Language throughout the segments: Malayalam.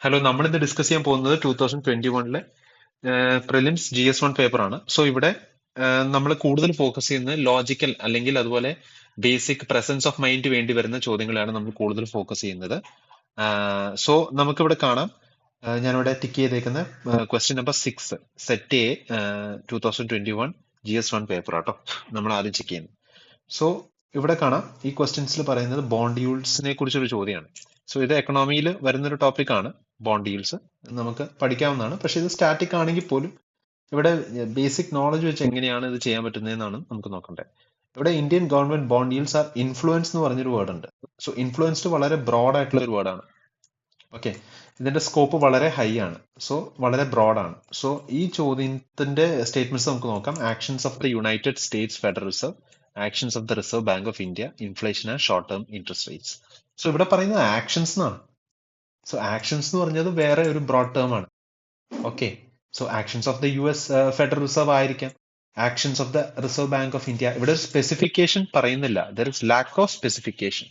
ഹലോ, നമ്മളിന്ന് ഡിസ്കസ് ചെയ്യാൻ പോകുന്നത് 2021 പ്രിലിംസ് GS1 പേപ്പറാണ്. സോ ഇവിടെ നമ്മൾ കൂടുതൽ ഫോക്കസ് ചെയ്യുന്നത് ലോജിക്കൽ അല്ലെങ്കിൽ അതുപോലെ ബേസിക് പ്രസൻസ് ഓഫ് മൈൻഡ് വേണ്ടി വരുന്ന ചോദ്യങ്ങളാണ് നമ്മൾ കൂടുതൽ ഫോക്കസ് ചെയ്യുന്നത്. സോ നമുക്കിവിടെ കാണാം, ഞാനിവിടെ ടിക്ക് ചെയ്തേക്കുന്ന question number 6 set A 2021 GS1 paper ആട്ടോ നമ്മൾ ആദ്യം ചെക്ക് ചെയ്യുന്നത്. സോ ഇവിടെ കാണാം, ഈ ക്വസ്റ്റ്യൻസിൽ പറയുന്നത് ബോണ്ട് യൂൾസിനെ കുറിച്ചൊരു ചോദ്യമാണ്. സോ ഇത് എക്കണോമിയിൽ വരുന്നൊരു ടോപ്പിക്കാണ് ബോണ്ട് യീൽഡ്സ്. നമുക്ക് പഠിക്കാവുന്നതാണ്, പക്ഷെ ഇത് സ്റ്റാറ്റിക് ആണെങ്കിൽ പോലും ഇവിടെ ബേസിക് നോളജ് വെച്ച് എങ്ങനെയാണ് ഇത് ചെയ്യാൻ പറ്റുന്നതെന്നാണ് നമുക്ക് നോക്കേണ്ടത്. ഇവിടെ Indian government bond yields are influence എന്ന് പറഞ്ഞൊരു വേർഡ് ഉണ്ട്. സോ ഇൻഫ്ലുവൻസ്ഡ് വളരെ ബ്രോഡ് ആയിട്ടുള്ള ഒരു വേർഡാണ്. ഓക്കെ, ഇതിന്റെ സ്കോപ്പ് വളരെ ഹൈ ആണ്. സോ വളരെ ബ്രോഡാണ്. സോ ഈ ചോദ്യത്തിന്റെ സ്റ്റേറ്റ്മെന്റ്സ് നമുക്ക് നോക്കാം. Actions of the United States federal reserve, actions of the reserve bank of India, inflation and short term interest rates. So ഇവിടെ പറയുന്നത് ആക്ഷൻസ് എന്നാണ്. സോ ആക്ഷൻസ് എന്ന് പറഞ്ഞത് വേറെ ഒരു ബ്രോഡ് ടേം ആണ്. Okay, so actions of the US federal reserve ആയിരിക്കാം, actions of the reserve bank of India. ഇവിടെ ഒരു സ്പെസിഫിക്കേഷൻ പറയുന്നില്ല. There is lack of specification.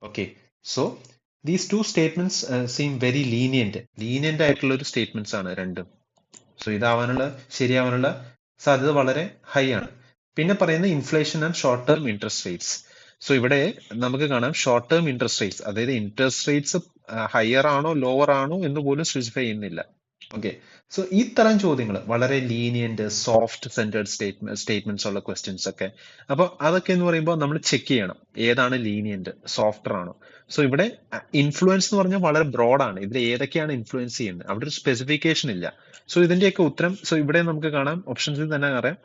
Okay, so these two statements seem very lenient ആയിട്ടുള്ള ഒരു സ്റ്റേറ്റ്മെന്റ്സ് ആണ് രണ്ടും. സോ ഇതാവാനുള്ള ശരിയാവാനുള്ള സാധ്യത വളരെ ഹൈ ആണ്. പിന്നെ പറയുന്നത് inflation and short term interest rates. So ഇവിടെ നമുക്ക് കാണാം ഷോർട്ട് ടേം ഇൻട്രസ്റ്റ് റേറ്റ്സ്, അതായത് ഇൻട്രസ്റ്റ് റേറ്റ്സ് ഹയർ ആണോ ലോവർ ആണോ എന്ന് പോലും സ്പെസിഫൈ ചെയ്യുന്നില്ല. ഓക്കെ, സോ ഈ തരം ചോദ്യങ്ങൾ വളരെ ലീനിയന്റ് സോഫ്റ്റ് സെന്റേർഡ് സ്റ്റേറ്റ്മെന്റ്സ് ഉള്ള ക്വസ്റ്റ്യൻസ് ഒക്കെ. അപ്പൊ അതൊക്കെ എന്ന് പറയുമ്പോൾ നമ്മൾ ചെക്ക് ചെയ്യണം ഏതാണ് ലീനിയന്റ് സോഫ്റ്റർ ആണോ. സോ ഇവിടെ ഇൻഫ്ലുവൻസ് എന്ന് പറഞ്ഞാൽ വളരെ ബ്രോഡാണ്. ഇതിൽ ഏതൊക്കെയാണ് ഇൻഫ്ലുവൻസ് ചെയ്യുന്നത്, അവിടെ ഒരു സ്പെസിഫിക്കേഷൻ ഇല്ല. സോ ഇതിന്റെയൊക്കെ ഉത്തരം, സോ ഇവിടെ നമുക്ക് കാണാം ഓപ്ഷൻസിൽ തന്നെ അറിയാം,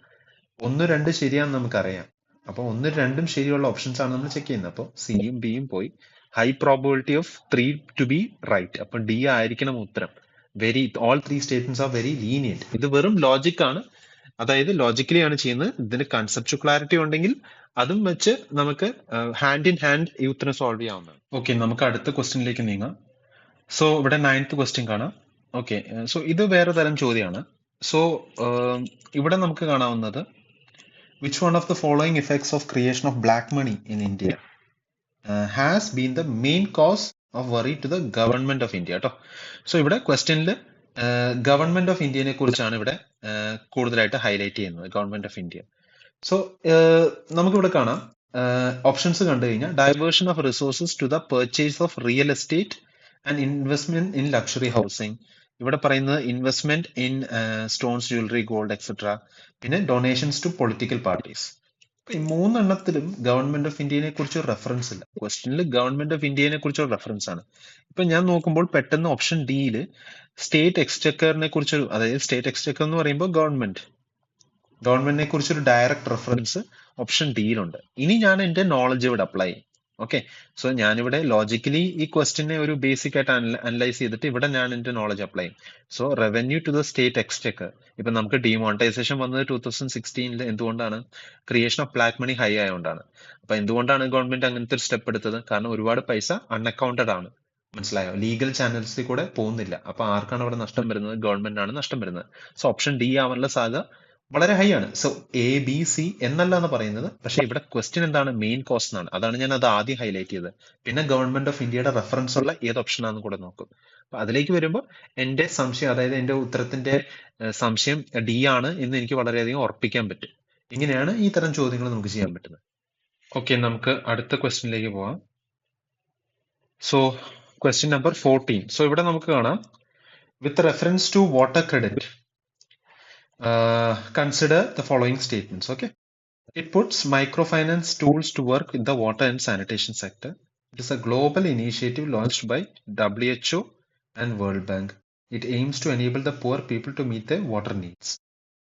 1, 2 ശരിയാണെന്ന് നമുക്കറിയാം. അപ്പൊ 1, 2 ശരിയുള്ള ഓപ്ഷൻസ് ആണ് നമ്മൾ ചെക്ക് ചെയ്യുന്നത്. അപ്പോൾ സിയും ബിയും പോയി. High probability of 3 to B right. അപ്പൊ ഡി ആയിരിക്കണം ഉത്തരം. All 3 statements are very lenient. ഇത് വെറും ലോജിക് ആണ്, അതായത് ലോജിക്കലി ആണ് ചെയ്യുന്നത്. ഇതിന് കൺസെപ്റ്റ് ക്ലാരിറ്റി ഉണ്ടെങ്കിൽ അതും വെച്ച് നമുക്ക് ഹാൻഡ് ഇൻ ഹാൻഡ് ഈ ഉത്തരം സോൾവ് ചെയ്യാവുന്നതാണ്. ഓക്കെ, നമുക്ക് അടുത്ത ക്വസ്റ്റ്യനിലേക്ക് നീങ്ങാം. സോ ഇവിടെ 9th ക്വസ്റ്റ്യൻ കാണാം. ഓക്കെ, സോ ഇത് വേറെ തരം ചോദ്യമാണ്. സോ ഇവിടെ നമുക്ക് കാണാവുന്നത്, which one of the following effects of creation of black money in India has been the main cause of worry to the government of India കേട്ടോ. സോ ഇവിടെ ക്വസ്റ്റ്യനിൽ ഗവൺമെന്റ് ഓഫ് ഇന്ത്യനെ കുറിച്ചാണ് ഇവിടെ കൂടുതലായിട്ട് ഹൈലൈറ്റ് ചെയ്യുന്നത്, ഗവൺമെന്റ് ഓഫ് ഇന്ത്യ. സോ നമുക്കിവിടെ കാണാം ഓപ്ഷൻസ് കണ്ടു കഴിഞ്ഞാൽ diversion of resources to the purchase of real estate and investment in luxury housing. ഇവിടെ പറയുന്നത് investment in stones, jewellery, gold etcetera. പിന്നെ ഡൊണേഷൻസ് ടു പൊളിറ്റിക്കൽ പാർട്ടീസ്. ഈ 3 എണ്ണത്തിലും ഗവൺമെന്റ് ഓഫ് ഇന്ത്യനെ കുറിച്ച് ഒരു റെഫറൻസ് ഇല്ല. ക്വസ്റ്റ്യനിൽ ഗവൺമെന്റ് ഓഫ് ഇന്ത്യനെ കുറിച്ച് ഒരു റെഫറൻസ് ആണ്. ഇപ്പൊ ഞാൻ നോക്കുമ്പോൾ പെട്ടെന്ന് ഓപ്ഷൻ ഡിയിൽ സ്റ്റേറ്റ് എക്സ്ചക്കറിനെ കുറിച്ചൊരു, അതായത് സ്റ്റേറ്റ് എക്സ്ചക്കർ എന്ന് പറയുമ്പോൾ ഗവൺമെന്റിനെ കുറിച്ചൊരു ഡയറക്റ്റ് റെഫറൻസ് ഓപ്ഷൻ ഡിയിലുണ്ട്. ഇനി ഞാൻ എന്റെ നോളജ് ഇവിടെ അപ്ലൈ ചെയ്യും. ഓക്കെ, സോ ഞാനിവിടെ ലോജിക്കലി ഈ ക്വസ്റ്റിനെ ഒരു ബേസിക് ആയിട്ട് അനലൈസ് ചെയ്തിട്ട് ഇവിടെ ഞാൻ എന്റെ നോളജ് അപ്ലൈ ചെയ്യും. So revenue to the state exchequer. ഇപ്പൊ നമുക്ക് ഡിമോണിറ്റൈസേഷൻ വന്നത് 2016 എന്തുകൊണ്ടാണ്? Creation of black money high ആയതുകൊണ്ടാണ്. അപ്പൊ എന്തുകൊണ്ടാണ് ഗവൺമെന്റ് അങ്ങനത്തെ ഒരു സ്റ്റെപ്പ് എടുത്തത്? കാരണം ഒരുപാട് പൈസ അൺഅക്കൗണ്ടഡ് ആണ്. മനസ്സിലായോ? ലീഗൽ ചാനൽസിൽ കൂടെ പോകുന്നില്ല. അപ്പൊ ആർക്കാണ് അവിടെ നഷ്ടം വരുന്നത്? ഗവൺമെന്റ് ആണ് നഷ്ടം വരുന്നത്. സോ ഓപ്ഷൻ ഡി ആവാനുള്ള സാധ്യത വളരെ ഹൈ ആണ്. സോ ABC എന്നല്ല എന്ന് പറയുന്നത്, പക്ഷെ ഇവിടെ ക്വസ്റ്റ്യൻ എന്താണ്? മെയിൻ കോസ് എന്നാണ്. അതാണ് ഞാൻ അത് ആദ്യം ഹൈലൈറ്റ് ചെയ്തത്. പിന്നെ ഗവൺമെന്റ് ഓഫ് ഇന്ത്യയുടെ റെഫറൻസ് ഉള്ള ഏത് ഓപ്ഷൻ ആണെന്ന് കൂടെ നോക്കും. അപ്പൊ അതിലേക്ക് വരുമ്പോൾ എന്റെ സംശയം, അതായത് എന്റെ ഉത്തരത്തിന്റെ സംശയം ഡി ആണ് എന്ന് എനിക്ക് വളരെയധികം ഉറപ്പിക്കാൻ പറ്റും. ഇങ്ങനെയാണ് ഈ തരം ചോദ്യങ്ങൾ നമുക്ക് ചെയ്യാൻ പറ്റുന്നത്. ഓക്കെ, നമുക്ക് അടുത്ത ക്വസ്റ്റ്യനിലേക്ക് പോവാം. So question number 14. സോ ഇവിടെ നമുക്ക് കാണാം, with reference to water credit consider the following statements. Okay, it puts microfinance tools to work in the water and sanitation sector. It is a global initiative launched by WHO and World Bank. It aims to enable the poor people to meet their water needs.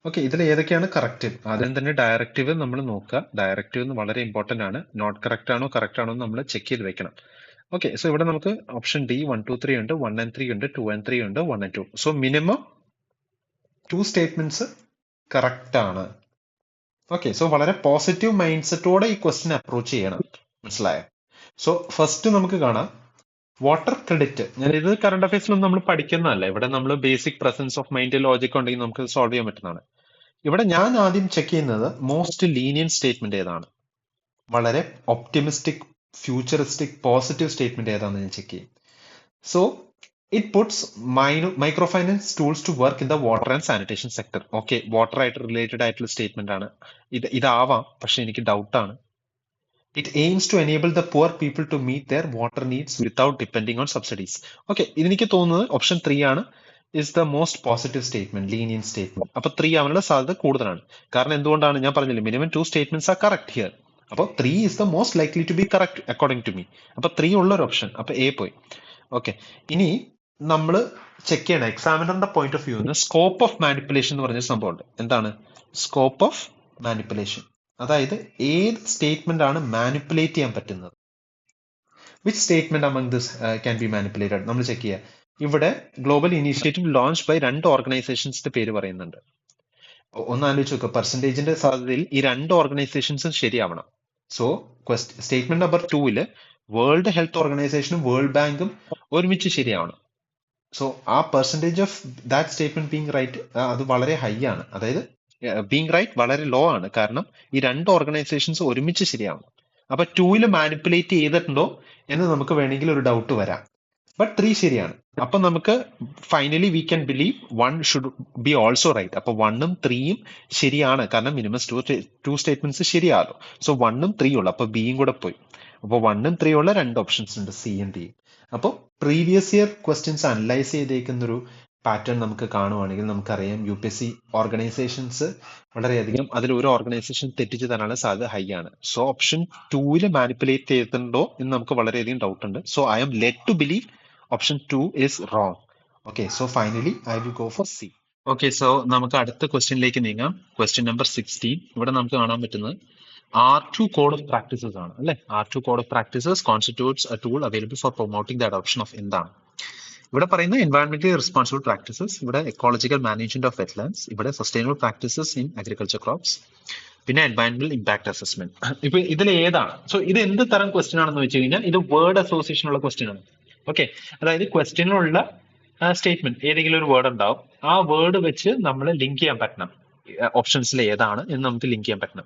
Okay, ഇതിൽ ഏതൊക്കെയാണ് കറക്റ്റീവ്? ആദ്യം തന്നെ ഡയറക്റ്റീവ് നമ്മൾ നോക്കുക. ഡയറക്റ്റീവ് വളരെ ഇമ്പോർട്ടന്റ് ആണ്. നോട്ട് കറക്റ്റ് ആണോ കറക്റ്റ് ആണോ എന്ന് നമ്മൾ ചെക്ക് ചെയ്ത് വെക്കണം. ഓക്കെ, സോ ഇവിടെ നമുക്ക് ഓപ്ഷൻ ഡി 1, 2, 3 ഉണ്ട്, 1 and 3 ഉണ്ട്, 2 and 3 ഉണ്ട്, 1 and 2. So minimum 2 statements correct ആണ്. ഓക്കെ, സോ വളരെ പോസിറ്റീവ് മൈൻഡ് സെറ്റോടെ ഈ ക്വസ്റ്റ്യൻ അപ്രോച്ച് ചെയ്യണം. മനസ്സിലായോ? സോ ഫസ്റ്റ് നമുക്ക് കാണാം വാട്ടർ ക്രെഡിറ്റ്. ഞാൻ ഇത് കറണ്ട് അഫയേഴ്സിലൊന്നും നമ്മൾ പഠിക്കുന്നതല്ല. ഇവിടെ നമ്മൾ basic presence of mind logic ഉണ്ടെങ്കിൽ നമുക്ക് സോൾവ് ചെയ്യാൻ പറ്റുന്നതാണ്. ഇവിടെ ഞാൻ ആദ്യം ചെക്ക് ചെയ്യുന്നത് മോസ്റ്റ് ലീനിയൻ സ്റ്റേറ്റ്മെന്റ് ഏതാണ്, വളരെ ഒപ്റ്റിമിസ്റ്റിക് ഫ്യൂച്ചറിസ്റ്റിക് പോസിറ്റീവ് സ്റ്റേറ്റ്മെന്റ് ഏതാണെന്ന് ഞാൻ ചെക്ക് ചെയ്യും. So It puts microfinance tools to work in the water and sanitation sector. Okay, water ആയിട്ട് റിലേറ്റഡ് ആയിട്ടുള്ള സ്റ്റേറ്റ്മെന്റ് ആണ്. ഇതാവാം, പക്ഷെ എനിക്ക് ഡൗട്ട് ആണ്. It aims to enable the poor people to meet their water needs without depending on subsidies. Okay, ഇതെനിക്ക് തോന്നുന്നത് ഓപ്ഷൻ 3 ആണ് is the most positive statement, lenient statement. അപ്പൊ 3 ആവാനുള്ള സാധ്യത കൂടുതലാണ്. കാരണം എന്തുകൊണ്ടാണ് ഞാൻ പറഞ്ഞില്ലേ, minimum 2 statements are correct here. അപ്പോൾ 3 is the most likely to be correct according to me. അപ്പൊ 3 ഉള്ള ഒരു ഓപ്ഷൻ, അപ്പൊ എ പോയി. ഓക്കെ, ഇനി നമ്മൾ ചെക്ക് ചെയ്യണം എക്സാമിനറിന്റെ point of view scope of manipulation എന്ന് പറഞ്ഞ സംഭവമുണ്ട്. എന്താണ് സ്കോപ്പ് ഓഫ് മാനിപ്പുലേഷൻ? അതായത് ഏത് സ്റ്റേറ്റ്മെന്റ് ആണ് മാനിപ്പുലേറ്റ് ചെയ്യാൻ പറ്റുന്നത്. Which statement among this can be manipulated? നമ്മൾ ചെക്ക് ചെയ്യുക. ഇവിടെ ഗ്ലോബൽ ഇനീഷ്യേറ്റീവ് ലോഞ്ച് ബൈ 2 ഓർഗനൈസേഷൻസിന്റെ പേര് പറയുന്നുണ്ട്. ഒന്ന് ആലോചിച്ച് നോക്കുക, പെർസെന്റേജിന്റെ സാധ്യതയിൽ ഈ 2 ഓർഗനൈസേഷൻസും ശരിയാവണം. So statement number 2 world health ഓർഗനൈസേഷനും വേൾഡ് ബാങ്കും ഒരുമിച്ച് ശരിയാവണം. സോ ആ percentage of that statement being right അത് വളരെ ഹൈ ആണ്. അതായത് ബീങ് റൈറ്റ് വളരെ ലോ ആണ്. കാരണം ഈ 2 ഓർഗനൈസേഷൻസ് ഒരുമിച്ച് ശരിയാവണം. അപ്പൊ 2 മാനിപ്പുലേറ്റ് ചെയ്തിട്ടുണ്ടോ എന്ന് നമുക്ക് വേണമെങ്കിൽ ഒരു ഡൗട്ട് വരാം. ബട്ട് 3 ശരിയാണ്. അപ്പൊ നമുക്ക് finally we can believe 1 should be also right. അപ്പൊ 1ഉം 3ഉം ശരിയാണ്. കാരണം മിനിമം 2 സ്റ്റേറ്റ്മെന്റ്സ് ശരിയാണല്ലോ. സോ 1ഉം 3ഉം ഉള്ളു. അപ്പൊ ബിയും കൂടെ പോയി. അപ്പൊ 1ഉം 3ഉം ഉള്ള 2 ഓപ്ഷൻസ് ഉണ്ട്, സിയും ഡിയും. അപ്പോൾ പ്രീവിയസ് ഇയർ ക്വസ്റ്റ്യൻസ് അനലൈസ് ചെയ്തേക്കുന്ന ഒരു പാറ്റേൺ നമുക്ക് കാണുവാണെങ്കിൽ നമുക്കറിയാം UPSC ഓർഗനൈസേഷൻസ് വളരെയധികം, അതിൽ ഒരു ഓർഗനൈസേഷൻ തെറ്റിച്ച് തരാനുള്ള സാധ്യത ഹൈ ആണ്. സോ ഓപ്ഷൻ 2 മാനിപ്പുലേറ്റ് ചെയ്തിട്ടുണ്ടോ എന്ന് നമുക്ക് വളരെയധികം ഡൗട്ട് ഉണ്ട്. So I'm let to believe option 2 is wrong. Okay, so finally I will go for C. Okay, so നമുക്ക് അടുത്ത ക്വസ്റ്റ്യനിലേക്ക് നീങ്ങാം. Question number 16. ഇവിടെ നമുക്ക് കാണാൻ പറ്റുന്നത് R2 കോഡ് ഓഫ് പ്രാക്ടീസസ് ആണ് അല്ലെ. R2 code of practices constitutes A tool available for promoting the adoption of എന്താണ്? ഇവിടെ പറയുന്നത് എൻവയറമെന്റലി റെസ്പോൺസിബിൾ പ്രാക്ടീസസ്, ഇവിടെ എക്കോളജിക്കൽ മാനേജ്മെന്റ് ഓഫ് വെറ്റ്ലാൻഡ്സ്, ഇവിടെ sustainable practices in agriculture crops, പിന്നെ എൻവയറമെന്റൽ ഇമ്പാക്ട് അസസ്മെന്റ്. ഇപ്പൊ ഇതിൽ ഏതാണ്? സോ ഇത് എന്ത് തരം ക്വസ്റ്റ്യൻ ആണെന്ന് വെച്ച് കഴിഞ്ഞാൽ ഇത് വേർഡ് അസോസിയേഷൻ ഉള്ള ക്വസ്റ്റ്യൻ ആണ്. ഓക്കെ, അതായത് ക്വസ്റ്റ്യനിലുള്ള സ്റ്റേറ്റ്മെന്റ് ഏതെങ്കിലും ഒരു വേർഡ് ഉണ്ടാവും. ആ വേർഡ് വെച്ച് നമ്മൾ ലിങ്ക് ചെയ്യാൻ പറ്റണം. ഓപ്ഷൻസിൽ ഏതാണ് എന്ന് നമുക്ക് ലിങ്ക് ചെയ്യാൻ പറ്റണം.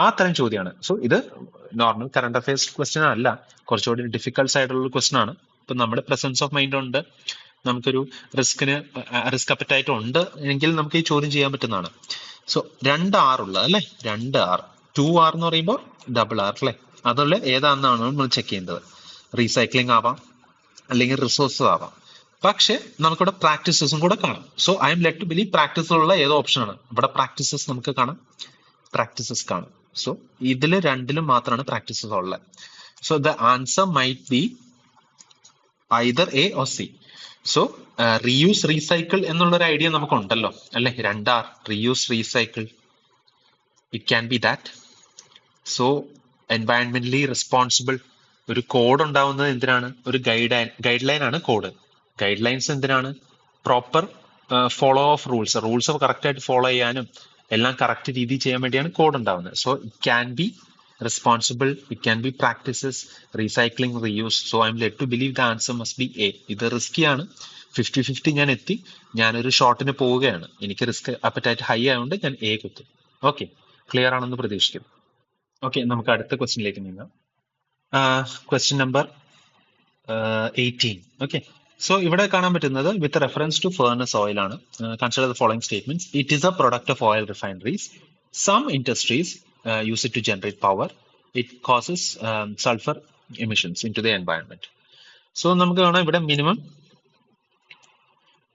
ആ തരം ചോദ്യമാണ്. സോ ഇത് നോർമൽ കറണ്ട് അഫയേഴ്സ് ക്വസ്റ്റ്യൻ അല്ല, കുറച്ചുകൂടി ഡിഫിക്കൽട്ട്സ് ആയിട്ടുള്ള ക്വസ്റ്റ്യൻ ആണ്. ഇപ്പൊ നമ്മുടെ പ്രസൻസ് ഓഫ് മൈൻഡ് ഉണ്ട്, നമുക്കൊരു റിസ്ക് അപ്പറ്റൈറ്റ് ഉണ്ട് എങ്കിൽ നമുക്ക് ഈ ചോദ്യം ചെയ്യാൻ പറ്റുന്നതാണ്. സോ 2 R ഉള്ളത് അല്ലെ, 2 R, 2 R എന്ന് പറയുമ്പോൾ ഡബിൾ R അല്ലെ. അതുള്ള ഏതാണെന്നാണ് നമ്മൾ ചെക്ക് ചെയ്യേണ്ടത്. റീസൈക്ലിംഗ് ആവാം, അല്ലെങ്കിൽ റിസോഴ്സസ് ആവാം. പക്ഷെ നമുക്കിവിടെ പ്രാക്ടീസസും കൂടെ കാണാം. So I'm let to believe പ്രാക്ടീസുള്ള ഏതോ ഓപ്ഷൻ ആണ്. ഇവിടെ പ്രാക്ടീസസ് നമുക്ക് കാണാം, പ്രാക്ടീസസ് കാണും. സോ ഇതിൽ 2ലും മാത്രമാണ് പ്രാക്ടീസസ് ഉള്ളത്. So the answer might be either A or C. So reuse recycle എന്നുള്ളൊരു ഐഡിയ നമുക്കുണ്ടല്ലോ അല്ലെ. 2 R, reuse recycle, it can be that. So environmentally responsible ഒരു കോഡ് ഉണ്ടാവുന്നത് എന്തിനാണ്? ഒരു ഗൈഡ് ലൈൻ ആണ് കോഡ്. ഗൈഡ് ലൈൻസ് എന്തിനാണ്? Proper follow of rules correct ആയിട്ട് ഫോളോ ചെയ്യാനും എല്ലാം കറക്റ്റ് രീതിയിൽ ചെയ്യാൻ വേണ്ടിയാണ് കോഡ് ഉണ്ടാവുന്നത്. So it can be responsible, it can be practices, recycling, reuse. So I'm let to believe the answer must be A. ഇത് റിസ്കിയാണ്. 50-50 ഞാൻ എത്തി. ഞാനൊരു ഷോട്ടിന് പോവുകയാണ്. എനിക്ക് റിസ്ക് അപ്പറ്റൈറ്റ് ഹൈ ആയതുകൊണ്ട് ഞാൻ എ കുത്തും. ഓക്കെ, ക്ലിയർ ആണെന്ന് പ്രതീക്ഷിക്കുന്നു. ഓക്കെ, നമുക്ക് അടുത്ത ക്വസ്റ്റ്യനിലേക്ക് നീങ്ങാം. Question number 18. ഓക്കെ, സോ ഇവിടെ കാണാൻ പറ്റുന്നത് with reference to furnace oil ആണ്. Consider the following statements. It is a product of oil refineries. Some industries use it to generate power. It causes sulfur emissions into the environment. So നമുക്ക് കാണാം ഇവിടെ മിനിമം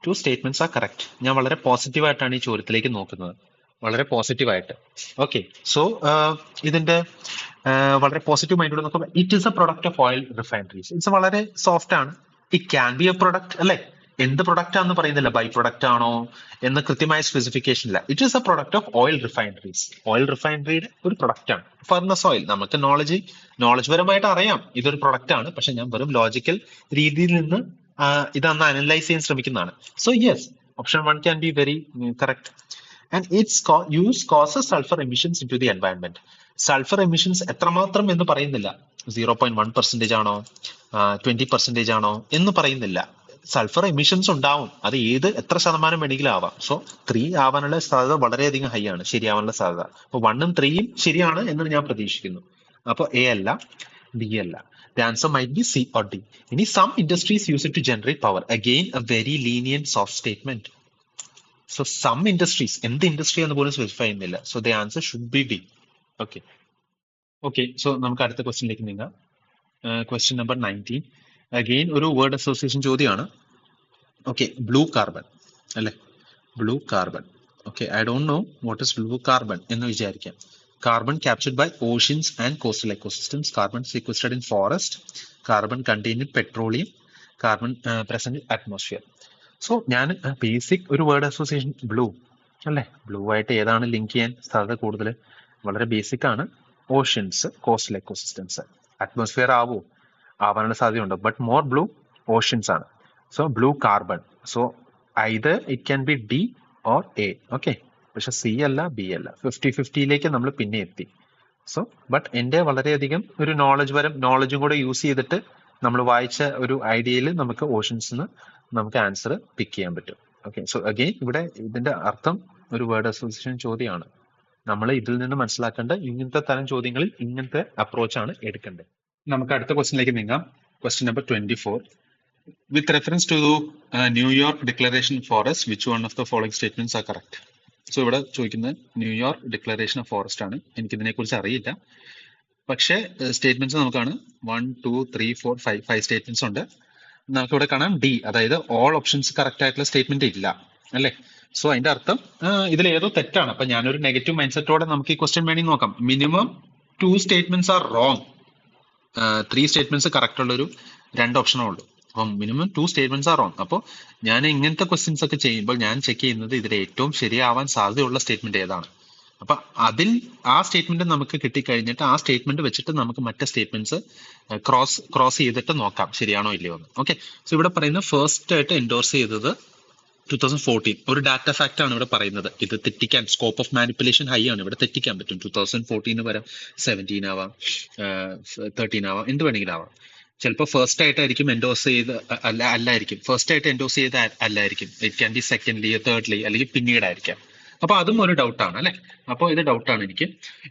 2 സ്റ്റേറ്റ്മെന്റ്സ് ആർ കറക്റ്റ്. ഞാൻ വളരെ പോസിറ്റീവ് ആയിട്ടാണ് ഈ ചോദ്യത്തിലേക്ക് നോക്കുന്നത്, വളരെ പോസിറ്റീവ് ആയിട്ട്. ഓക്കെ, സോ ഇതിന്റെ വളരെ പോസിറ്റീവ് മൈൻഡോട് നോക്കുമ്പോൾ it is a product of oil refineries. It's വളരെ സോഫ്റ്റ് ആണ്. It can B A product അല്ലെ. എന്ത് പ്രൊഡക്റ്റ് ആണെന്ന് പറയുന്നില്ല, ബൈ പ്രൊഡക്റ്റ് ആണോ എന്ന് കൃത്യമായ സ്പെസിഫിക്കേഷൻ ഇല്ല. It is a product of oil refineries. Oil റിഫൈനറിയുടെ ഒരു പ്രൊഡക്റ്റ് ആണ് ഫർണസ് ഓയിൽ. നമുക്ക് നോളജ് പരമായിട്ട് അറിയാം ഇതൊരു പ്രൊഡക്റ്റ് ആണ്. പക്ഷെ ഞാൻ വെറും ലോജിക്കൽ രീതിയിൽ നിന്ന് ഇതൊന്ന് അനലൈസ് ചെയ്യാൻ ശ്രമിക്കുന്നതാണ്. So yes, option 1 can be very correct. And its use causes sulphur emissions into the environment. Sulphur emissions എത്രമാത്രം എന്ന് പറയുന്നില്ല. 0.1% ആണോ 20% ആണോ എന്ന് പറയുന്നില്ല. സൾഫർ എമിഷൻസ് ഉണ്ടാവും. അത് എത്ര ശതമാനം വേണമെങ്കിലും ആവാം. സോ 3 ആവാനുള്ള സാധ്യത വളരെയധികം ഹൈ ആണ്, ശരിയാവാനുള്ള സാധ്യത. അപ്പൊ 1ഉം 3ഉം ശരിയാണ് എന്ന് ഞാൻ പ്രതീക്ഷിക്കുന്നു. അപ്പൊ എ അല്ല. ബി അല്ല. The answer might be C or D. ഇനി some industries use it to generate power. Again a very lenient soft statement. So some industries, എന്ത് ഇൻഡസ്ട്രി എന്ന് പോലും സ്പെസിഫൈ ചെയ്യുന്നില്ല. So the answer should be D. Okay okay so നമുക്ക് അടുത്ത ക്വസ്റ്റ്യനിലേക്ക് നീങ്ങാം. Question number 19. അഗെയിൻ ഒരു വേർഡ് അസോസിയേഷൻ ചോദ്യമാണ്. ഓക്കെ, ബ്ലൂ കാർബൺ അല്ലെ, blue carbon. Okay, I don't know what is blue carbon എന്ന് വിചാരിക്കാം. Carbon captured by oceans and coastal ecosystems, carbon sequestered in forest, carbon contained in petroleum, carbon present in atmosphere. So ഞാൻ ബേസിക് ഒരു വേർഡ് അസോസിയേഷൻ ബ്ലൂ അല്ലേ, ബ്ലൂ ആയിട്ട് ഏതാണ് ലിങ്ക് ചെയ്യാൻ സാധ്യത കൂടുതൽ? വളരെ ബേസിക് ആണ്. Oceans, coastal ecosystems. അറ്റ്മോസ്ഫിയർ ആവാനുള്ള സാധ്യതയുണ്ട്, ബട്ട് മോർ ബ്ലൂ ഓഷ്യൻസ് ആണ്. So blue carbon. So either it can B D or A. Okay, പക്ഷെ സി അല്ല, ബി അല്ല. 50-50യിലേക്ക് നമ്മൾ പിന്നെ എത്തി. സോ ബട്ട് എൻ്റെ വളരെയധികം ഒരു നോളജും കൂടെ യൂസ് ചെയ്തിട്ട് നമ്മൾ വായിച്ച ഒരു ഐഡിയയിൽ നമുക്ക് ഓഷ്യൻസ് നമുക്ക് ആൻസർ പിക്ക് ചെയ്യാൻ പറ്റും. ഓക്കെ, സോ അഗെയിൻ ഇവിടെ ഇതിന്റെ അർത്ഥം ഒരു വേർഡ് അസോസിയേഷൻ ചോദ്യമാണ്. നമ്മൾ ഇതിൽ നിന്ന് മനസ്സിലാക്കേണ്ട ഇങ്ങനത്തെ തരം ചോദ്യങ്ങളിൽ ഇങ്ങനത്തെ അപ്രോച്ചാണ് എടുക്കേണ്ടത്. നമുക്ക് അടുത്ത ക്വസ്റ്റ്യനിലേക്ക് നീങ്ങാം. Question number 24. With reference to New York Declaration of Forest, which one of the following statements are correct? So ഇവിടെ ചോദിക്കുന്നത് ന്യൂയോർക്ക് ഡിക്ലറേഷൻ ഓഫ് ഫോറസ്റ്റ് ആണ്. എനിക്കിതിനെ കുറിച്ച് അറിയില്ല, പക്ഷേ സ്റ്റേറ്റ്മെന്റ്സ് നമുക്കാണ് 1, 2, 3, 4, 5 സ്റ്റേറ്റ്മെന്റ്സ് ഉണ്ട്. നമുക്കിവിടെ കാണാം ഡി, അതായത് ഓൾ ഓപ്ഷൻസ് കറക്റ്റ് ആയിട്ടുള്ള സ്റ്റേറ്റ്മെന്റ് ഇല്ല അല്ലെ. സോ അതിന്റെ അർത്ഥം ഇതിൽ ഏതോ തെറ്റാണ്. അപ്പൊ ഞാനൊരു നെഗറ്റീവ് മൈൻഡ് സെറ്റോടെ നമുക്ക് ഈ ക്വസ്റ്റ്യൻ വേണമെങ്കിൽ നോക്കാം. Minimum 2 statements are wrong, 3 statements correct ഉള്ളൊരു 2 ഓപ്ഷനേ ഉള്ളൂ. അപ്പം മിനിമം 2 സ്റ്റേറ്റ്മെന്റ്സ് ആർ റോങ്. അപ്പോൾ ഞാൻ ഇങ്ങനത്തെ ക്വസ്റ്റ്യൻസ് ഒക്കെ ചെയ്യുമ്പോൾ ഞാൻ ചെക്ക് ചെയ്യുന്നത് ഇതിൽ ഏറ്റവും ശരിയാവാൻ സാധ്യതയുള്ള സ്റ്റേറ്റ്മെന്റ് ഏതാണ്. അപ്പൊ അതിൽ ആ സ്റ്റേറ്റ്മെന്റ് നമുക്ക് കിട്ടിക്കഴിഞ്ഞിട്ട് ആ സ്റ്റേറ്റ്മെന്റ് വെച്ചിട്ട് നമുക്ക് മറ്റേ സ്റ്റേറ്റ്മെന്റ്സ് ക്രോസ് ചെയ്തിട്ട് നോക്കാം ശരിയാണോ ഇല്ലയോ എന്ന്. ഓക്കെ, സോ ഇവിടെ പറയുന്നത് ഫസ്റ്റ് ആയിട്ട് എൻഡോർസ് ചെയ്തത് 2014 ഒരു ഡാറ്റ ഫാക്ട് ആണ് ഇവിടെ പറയുന്നത്. ഇത് തെറ്റിക്കാൻ സ്കോപ്പ് ഓഫ് മാനിപ്പുലേഷൻ ഹൈ ആണ്, ഇവിടെ തെറ്റിക്കാൻ പറ്റും. 2014 വരാം, 17 ആവാം, 13 ആവാം, എന്ത് വേണമെങ്കിലും ആവാം. ചിലപ്പോൾ ഫസ്റ്റ് ആയിട്ടായിരിക്കും എൻഡോസ് ചെയ്ത് അല്ലായിരിക്കും, ഫസ്റ്റ് ആയിട്ട് എൻഡോസ് ചെയ്ത് അല്ലായിരിക്കും. It can be secondly, thirdly, അല്ലെങ്കിൽ പിന്നീടായിരിക്കാം. അപ്പൊ അതും ഒരു ഡൗട്ടാണ് അല്ലെ. അപ്പോൾ ഇത് ഡൗട്ടാണ് എനിക്ക്.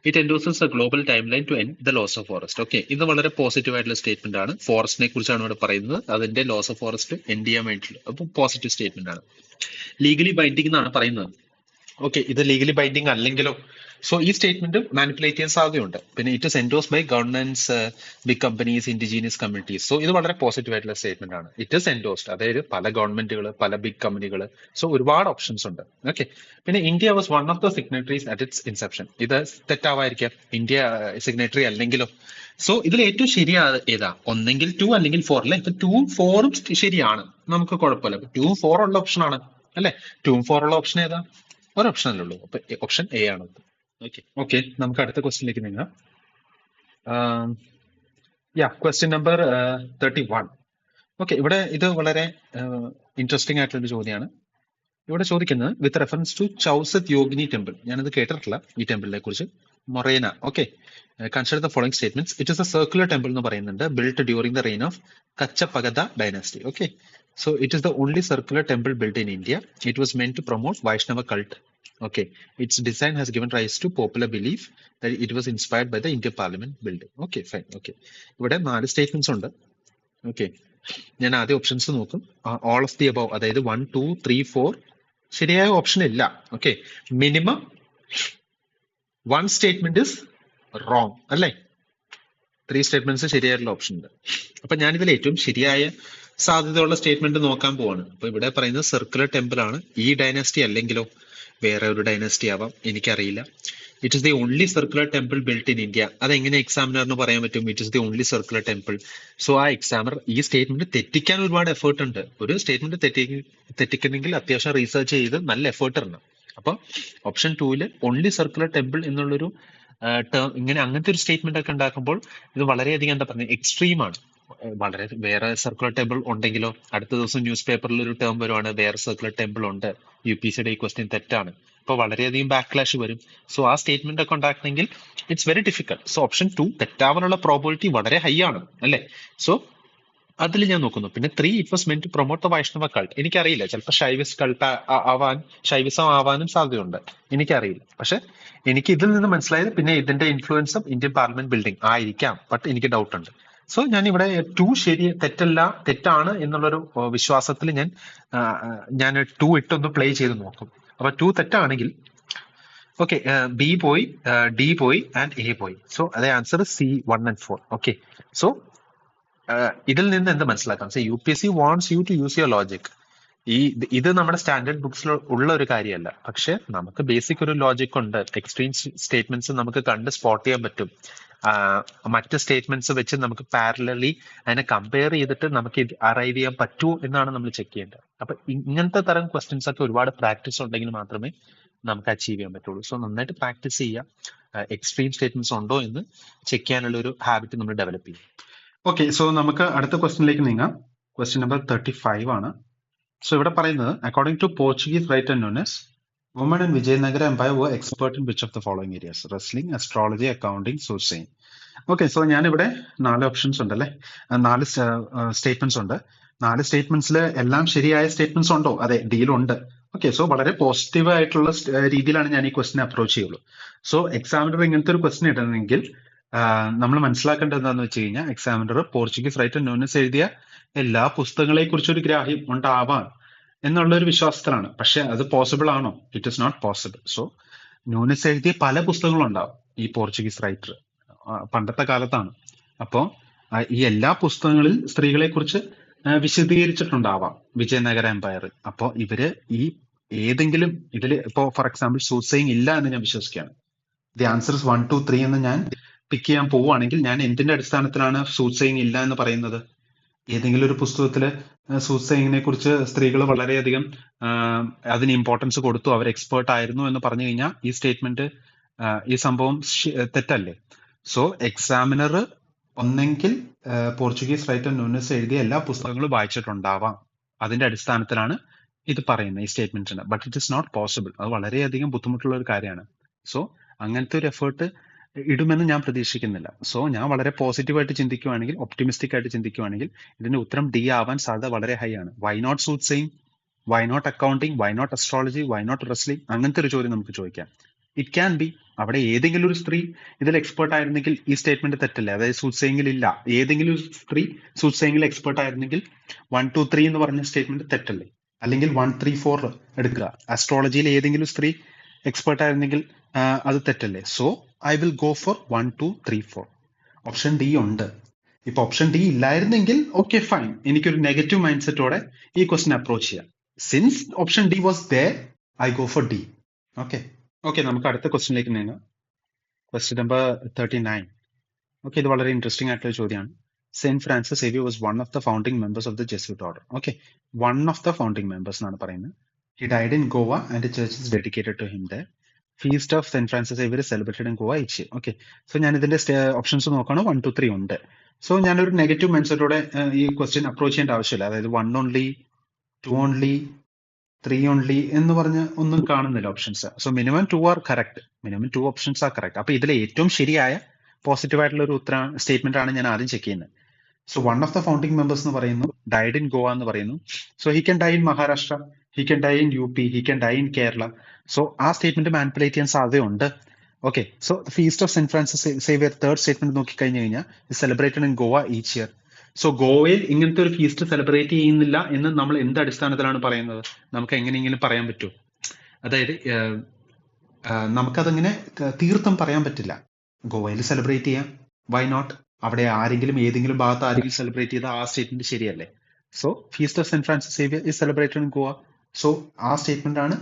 It endorses a global timeline to end the loss of forest. Okay, ഇത് വളരെ പോസിറ്റീവ് ആയിട്ടുള്ള സ്റ്റേറ്റ്മെന്റ് ആണ്. ഫോറസ്റ്റിനെ കുറിച്ചാണ് ഇവിടെ പറയുന്നത്, അതിന്റെ ലോസ് ഓഫ് ഫോറസ്റ്റ് എൻഡ് ചെയ്യാൻ വേണ്ടിയിട്ടുള്ള. അപ്പോൾ പോസിറ്റീവ് സ്റ്റേറ്റ്മെന്റ് ആണ്. ലീഗലി ബൈൻഡിംഗ് എന്നാണ് പറയുന്നത്. ഓക്കെ, ഇത് ലീഗലി ബൈൻഡിംഗ് അല്ലെങ്കിലോ? സോ ഈ സ്റ്റേറ്റ്മെന്റ് മാനിപ്പുലേറ്റ് ചെയ്യാൻ സാധ്യതയുണ്ട്. പിന്നെ it is endorse by governments, big companies, indigenous communities. So ഇത് വളരെ പോസിറ്റീവ് ആയിട്ടുള്ള സ്റ്റേറ്റ്മെന്റ് ആണ്. ഇറ്റ് ഇസ് എൻഡോസ്ഡ്, അതായത് പല ഗവൺമെന്റുകൾ, പല ബിഗ് കമ്പനികൾ. സോ ഒരുപാട് ഓപ്ഷൻസ് ഉണ്ട്. ഓക്കെ, പിന്നെ India was one of the signatories at its inception. ഇത് തെറ്റാവായിരിക്കാം, ഇന്ത്യ സിഗ്നറ്ററി അല്ലെങ്കിലോ? സോ ഇതിൽ ഏറ്റവും ശരിയാ ഏതാ? ഒന്നെങ്കിൽ 2 അല്ലെങ്കിൽ 4 അല്ലെ. ഇപ്പൊ 2, 4ഉം ശരിയാണ്, നമുക്ക് കുഴപ്പമില്ല. 2, 4 ഉള്ള ഓപ്ഷൻ ആണ് അല്ലെ. 2, 4 ഉള്ള ഓപ്ഷൻ ഏതാ? ഒരു ഓപ്ഷൻ അല്ലേ ഉള്ളൂ. അപ്പൊ ഓപ്ഷൻ എ ആണ്. ഓക്കെ, നമുക്ക് അടുത്ത ക്വസ്റ്റ്യനിലേക്ക് നീങ്ങാം. Question number 31. ഓക്കെ, ഇവിടെ ഇത് വളരെ ഇൻട്രസ്റ്റിംഗ് ആയിട്ടുള്ള ചോദ്യമാണ്. ഇവിടെ ചോദിക്കുന്നത് with reference to Chausath Yogini temple. ഞാനത് കേട്ടിട്ടില്ല ഈ ടെമ്പിളിനെ കുറിച്ച്. Morena. Okay, consider the following statements. It is a circular temple എന്ന് പറയുന്നുണ്ട്, built during the reign of Kachchhapaghata dynasty. Okay, so it is the only circular temple built in India. It was meant to promote Vaishnava cult. Okay, its design has given rise to popular belief that it was inspired by the Indian Parliament building. Okay, fine. Okay, ഇവിടെ 4 സ്റ്റേറ്റ്മെന്റ്സ് ഉണ്ട്. ഓക്കെ, ഞാൻ ആദ്യം ഓപ്ഷൻസ് നോക്കും. ഓൾ ഓഫ് ദി അബവ്, അതായത് 1, 2, 3, 4 ശരിയായ ഓപ്ഷൻ ഇല്ല. Okay, minimum 1 statement is wrong അല്ലേ. 3 സ്റ്റേറ്റ്മെന്റ്സ് ശരിയായിട്ടുള്ള ഓപ്ഷൻ ഉണ്ട്. അപ്പൊ ഞാനിതിൽ ഏറ്റവും ശരിയായ സാധ്യതയുള്ള സ്റ്റേറ്റ്മെന്റ് നോക്കാൻ പോവാണ്. അപ്പൊ ഇവിടെ പറയുന്നത് സർക്കുലർ ടെമ്പിൾ ആണ്. ഈ ഡൈനാസ്റ്റി അല്ലെങ്കിലോ വേറെ ഒരു ഡൈനാസ്റ്റി ആവാം, എനിക്കറിയില്ല. It is the only circular temple built in India. അതെങ്ങനെ എക്സാമിനറിന് പറയാൻ പറ്റും it is the only circular temple? So ആ എക്സാമിനർ ഈ സ്റ്റേറ്റ്മെന്റ് തെറ്റിക്കാൻ ഒരുപാട് എഫേർട്ട് ഉണ്ട്. ഒരു സ്റ്റേറ്റ്മെന്റ് തെറ്റിക്കണമെങ്കിൽ അത്യാവശ്യം റീസർച്ച് ചെയ്ത് നല്ല എഫേർട്ട് ഉണ്ട്. അപ്പൊ ഓപ്ഷൻ 2 ഓൺലി സർക്കുലർ ടെമ്പിൾ എന്നുള്ളൊരു ഇങ്ങനെ അങ്ങനത്തെ ഒരു സ്റ്റേറ്റ്മെന്റ് ഒക്കെ ഉണ്ടാക്കുമ്പോൾ ഇത് വളരെയധികം എന്താ പറയുക, എക്സ്ട്രീം ആണ്. വളരെ വേറെ സർക്കുലർ ടെമ്പിൾ ഉണ്ടെങ്കിലോ അടുത്ത ദിവസം ന്യൂസ് പേപ്പറിൽ ഒരു ടേം വരുവാണ് വേറെ സർക്കുലർ ടെമ്പിൾ ഉണ്ട്, UPSCയുടെ ഈ ക്വസ്റ്റ്യൻ തെറ്റാണ്, അപ്പൊ വളരെയധികം ബാക്ക്ലാഷ് വരും. സോ ആ സ്റ്റേറ്റ്മെന്റ് ഒക്കെ ഉണ്ടാക്കണമെങ്കിൽ it's very difficult. So option 2 തെറ്റാവാനുള്ള പ്രോബിലിറ്റി വളരെ ഹൈ ആണ് അല്ലെ. സോ അതിൽ ഞാൻ നോക്കുന്നു. പിന്നെ 3 it was meant to promote the Vaishnava cult. എനിക്കറിയില്ല, ചിലപ്പോൾ ഷൈവിസ് കൾട്ട് ആവാൻ ഷൈവിസം ആവാനും സാധ്യതയുണ്ട്, എനിക്കറിയില്ല. പക്ഷെ എനിക്ക് ഇതിൽ നിന്ന് മനസ്സിലായത് പിന്നെ ഇതിന്റെ ഇൻഫ്ലുവൻസും ഇന്ത്യൻ പാർലമെന്റ് ബിൽഡിംഗ് ആയിരിക്കാം, ബട്ട് എനിക്ക് ഡൗട്ട് ഉണ്ട്. സോ ഞാൻ ഇവിടെ 2 ശരി തെറ്റല്ല തെറ്റാണ് എന്നുള്ളൊരു വിശ്വാസത്തിൽ ഞാൻ 2 ഇട്ടൊന്ന് പ്ലേ ചെയ്ത് നോക്കും. അപ്പൊ 2 തെറ്റാണെങ്കിൽ ഓക്കെ, ബി പോയി, ഡി പോയി ആൻഡ് എ പോയി. സോ അതേ answer C 1 and 4. Okay, so ഇതിൽ നിന്ന് എന്ത് മനസ്സിലാക്കാം? U P S C wants you to use your logic. ഇത് നമ്മുടെ സ്റ്റാൻഡേർഡ് ബുക്സിൽ ഉള്ള ഒരു കാര്യമല്ല, പക്ഷെ നമുക്ക് ബേസിക് ഒരു ലോജിക് ഉണ്ട്. എക്സ്ട്രീം സ്റ്റേറ്റ്മെന്റ്സ് നമുക്ക് കണ്ട് സ്പോട്ട് ചെയ്യാൻ പറ്റും. മറ്റ് സ്റ്റേറ്റ്മെന്റ്സ് വെച്ച് നമുക്ക് പാരലലി അതിനെ കമ്പയർ ചെയ്തിട്ട് നമുക്ക് ഇത് അറൈവ് ചെയ്യാൻ പറ്റൂ എന്നാണ് നമ്മൾ ചെക്ക് ചെയ്യേണ്ടത്. അപ്പൊ ഇങ്ങനത്തെ തരം ക്വസ്റ്റ്യൻസ് ഒക്കെ ഒരുപാട് പ്രാക്ടീസ് ഉണ്ടെങ്കിൽ മാത്രമേ നമുക്ക് അച്ചീവ് ചെയ്യാൻ പറ്റുള്ളൂ. സോ നന്നായിട്ട് പ്രാക്ടീസ് ചെയ്യുക, എക്സ്ട്രീം സ്റ്റേറ്റ്മെന്റ്സ് ഉണ്ടോ എന്ന് ചെക്ക് ചെയ്യാനുള്ള ഒരു ഹാബിറ്റ് നമ്മൾ ഡെവലപ്പ് ചെയ്യും. ഓക്കെ, സോ നമുക്ക് അടുത്ത ക്വസ്റ്റ്യനിലേക്ക് നീങ്ങാം. ക്വസ്റ്റ്യൻ നമ്പർ 35 ആണ്. സോ ഇവിടെ പറയുന്നത്, according to Portuguese writer Nunes, woman in Vijayanagara empire were expert in which of the following areas? Wrestling, astrology, accounting, soothsaying. Okay, so ഞാനിവിടെ 4 ഓപ്ഷൻസ് ഉണ്ടല്ലേ, 4 സ്റ്റേറ്റ്മെന്റ്സ് ഉണ്ട്. 4 സ്റ്റേറ്റ്മെന്റ്സിൽ എല്ലാം ശരിയായ സ്റ്റേറ്റ്മെന്റ്സ് ഉണ്ടോ? അതെ, ഡീലുണ്ട്. ഓക്കെ, സോ വളരെ പോസിറ്റീവ് ആയിട്ടുള്ള രീതിയിലാണ് ഞാൻ ഈ ക്വസ്റ്റ്യൻ അപ്രോച്ച് ചെയ്യുള്ളൂ. സോ എക്സാമിനർ ഇങ്ങനത്തെ ഒരു ക്വസ്റ്റ്യൻ ഇടുന്നെങ്കിൽ നമ്മൾ മനസ്സിലാക്കേണ്ടത് എന്താണെന്ന് വെച്ച് കഴിഞ്ഞാൽ, എക്സാമിനർ പോർച്ചുഗീസ് റൈറ്റർ നൂനസ് എഴുതിയ എല്ലാ പുസ്തകങ്ങളെ കുറിച്ചൊരു ഗ്രാഹ്യം ഉണ്ടാവാം എന്നുള്ള ഒരു വിശ്വാസത്തിലാണ്. പക്ഷെ അത് പോസിബിൾ ആണോ? It is not possible. So Nunes എഴുതിയ പല പുസ്തകങ്ങളും ഉണ്ടാവും ഈ പോർച്ചുഗീസ് റൈറ്റർ, പണ്ടത്തെ കാലത്താണ്. അപ്പോൾ ഈ എല്ലാ പുസ്തകങ്ങളിൽ സ്ത്രീകളെ കുറിച്ച് വിശദീകരിച്ചിട്ടുണ്ടാവാം വിജയനഗര എംപയർ. അപ്പോൾ ഇവര് ഈ ഏതെങ്കിലും ഇതിൽ ഇപ്പോ ഫോർ എക്സാമ്പിൾ സൂസൈങ് ഇല്ല എന്ന് ഞാൻ വിശ്വസിക്കുകയാണ്. ദി ആൻസേഴ്സ് 1, 2, 3 എന്ന് ഞാൻ പിക്ക് ചെയ്യാൻ പോവുകയാണെങ്കിൽ ഞാൻ എന്തിന്റെ അടിസ്ഥാനത്തിലാണ് സൂസൈങ് ഇല്ല എന്ന് പറയുന്നത്? ഏതെങ്കിലും ഒരു പുസ്തകത്തില് സൂസൈങ്ങിനെ കുറിച്ച് സ്ത്രീകൾ വളരെയധികം അതിന് ഇമ്പോർട്ടൻസ് കൊടുത്തു, അവർ എക്സ്പേർട്ട് ആയിരുന്നു എന്ന് പറഞ്ഞു കഴിഞ്ഞാൽ ഈ സ്റ്റേറ്റ്മെന്റ്, ഈ സംഭവം തെറ്റല്ലേ? സോ എക്സാമിനർ ഒന്നെങ്കിൽ പോർച്ചുഗീസ് റൈറ്റർ നൂനസ് എഴുതിയ എല്ലാ പുസ്തകങ്ങളും വായിച്ചിട്ടുണ്ടാവാം, അതിന്റെ അടിസ്ഥാനത്തിലാണ് ഇത് പറയുന്നത് ഈ സ്റ്റേറ്റ്മെന്റിന്. But it is not possible. അത് വളരെയധികം ബുദ്ധിമുട്ടുള്ള ഒരു കാര്യമാണ്. സോ അങ്ങനത്തെ ഒരു എഫേർട്ട് ഇടുമെന്ന് ഞാൻ പ്രതീക്ഷിക്കുന്നില്ല. സോ ഞാൻ വളരെ പോസിറ്റീവായിട്ട് ചിന്തിക്കുകയാണെങ്കിൽ, ഒപ്റ്റിമിസ്റ്റിക് ആയിട്ട് ചിന്തിക്കുകയാണെങ്കിൽ ഇതിന്റെ ഉത്തരം ഡി ആവാൻ സാധ്യത വളരെ ഹൈ ആണ്. Why not soothsaying, why not accounting, why not astrology, why not wrestling? അങ്ങനത്തെ ഒരു ചോദ്യം നമുക്ക് ചോദിക്കാം. ഇറ്റ് ക്യാൻ ബി അവിടെ ഏതെങ്കിലും ഒരു സ്ത്രീ ഇതിൽ എക്സ്പേർട്ട് ആയിരുന്നെങ്കിൽ ഈ സ്റ്റേറ്റ്മെന്റ് തെറ്റല്ലേ? അതായത് സൂട്ട്സെയിങ്ങിൽ ഇല്ല, ഏതെങ്കിലും ഒരു സ്ത്രീ സൂട്ട്സെയിങ്ങിൽ എക്സ്പേർട്ട് ആയിരുന്നെങ്കിൽ 1, 2, 3 എന്ന് പറഞ്ഞ സ്റ്റേറ്റ്മെന്റ് തെറ്റല്ലേ? അല്ലെങ്കിൽ 1, 3, 4 എടുക്കുക, അസ്ട്രോളജിയിൽ ഏതെങ്കിലും സ്ത്രീ എക്സ്പേർട്ട് ആയിരുന്നെങ്കിൽ അത് തെറ്റല്ലേ? So I will go for 1, 2, 3, 4. Option D ഉണ്ട്. ഇപ്പൊ ഓപ്ഷൻ ഡി ഇല്ലായിരുന്നെങ്കിൽ ഓക്കെ ഫൈൻ, എനിക്കൊരു നെഗറ്റീവ് മൈൻഡ് സെറ്റോടെ ഈ ക്വസ്റ്റ്യൻ അപ്രോച്ച് ചെയ്യാം. Since option D was there, I go for D. Okay, നമുക്ക് അടുത്ത ക്വസ്റ്റ്യനിലേക്ക് നീങ്ങാം. Question number 39. ഓക്കെ, ഇത് വളരെ ഇൻട്രസ്റ്റിംഗ് ആയിട്ടുള്ള ചോദ്യമാണ്. Saint Francis Xavier was one of the founding members of the Jesuit order. Okay, one of the founding members എന്നാണ് പറയുന്നത്. He died in Goa and church is dedicated to him there. Feast of Saint Francis Xavier celebrated in Goa each year. Okay, so ഞാൻ ഇതിന്റെ ഓപ്ഷൻസ് നോക്കുകയാണ്. 1, 2, 3 ഉണ്ട്. സോ ഞാനൊരു നെഗറ്റീവ് മൈൻഡ് സെറ്റോടെ ഈ ക്വസ്റ്റ്യൻ അപ്രോച്ച് ചെയ്യേണ്ട ആവശ്യമില്ല. അതായത് 1 ഓൺലി, 2 ഓൺലി, 3 ഓൺലി എന്ന് പറഞ്ഞ് ഒന്നും കാണുന്നില്ല options. So minimum 2 are correct. Minimum 2 options are correct. അപ്പൊ ഇതിലെ ഏറ്റവും ശരിയായ പോസിറ്റീവ് ആയിട്ടുള്ള ഒരു സ്റ്റേറ്റ്മെന്റ് ആണ് ഞാൻ ആദ്യം ചെക്ക് ചെയ്യുന്നത്. So one of the founding members എന്ന് പറയുന്നു, ഡൈഡ് ഇൻ ഗോവ എന്ന് പറയുന്നു. So he can die in Maharashtra, he can die in UP, he can die in Kerala. So ആ സ്റ്റേറ്റ്മെന്റ് മാനിപ്പുലേറ്റ് ചെയ്യാൻ സാധ്യതയുണ്ട്. Okay, so feast of Saint Francis Xavier third statement നോക്കിക്കഴിഞ്ഞു കഴിഞ്ഞാൽ celebrated in Goa each year. So ഗോവയിൽ ഇങ്ങനത്തെ ഒരു ഫീസ്റ്റ് സെലിബ്രേറ്റ് ചെയ്യുന്നില്ല എന്ന് നമ്മൾ എന്ത് അടിസ്ഥാനത്തിലാണ് പറയുന്നത്? നമുക്ക് എങ്ങനെയെങ്കിലും പറയാൻ പറ്റുമോ? അതായത് നമുക്കതങ്ങനെ തീർത്തും പറയാൻ പറ്റില്ല. ഗോവയിൽ സെലിബ്രേറ്റ് ചെയ്യാം, വൈ നോട്ട്? അവിടെ ആരെങ്കിലും ഏതെങ്കിലും ഭാഗത്ത് ആരെങ്കിലും സെലിബ്രേറ്റ് ചെയ്താൽ ആ സ്റ്റേറ്റ്മെന്റ് ശരിയല്ലേ? So feast of Saint Francis Xavier is celebrated in Goa. So ആ സ്റ്റേറ്റ്മെന്റ് ആണ്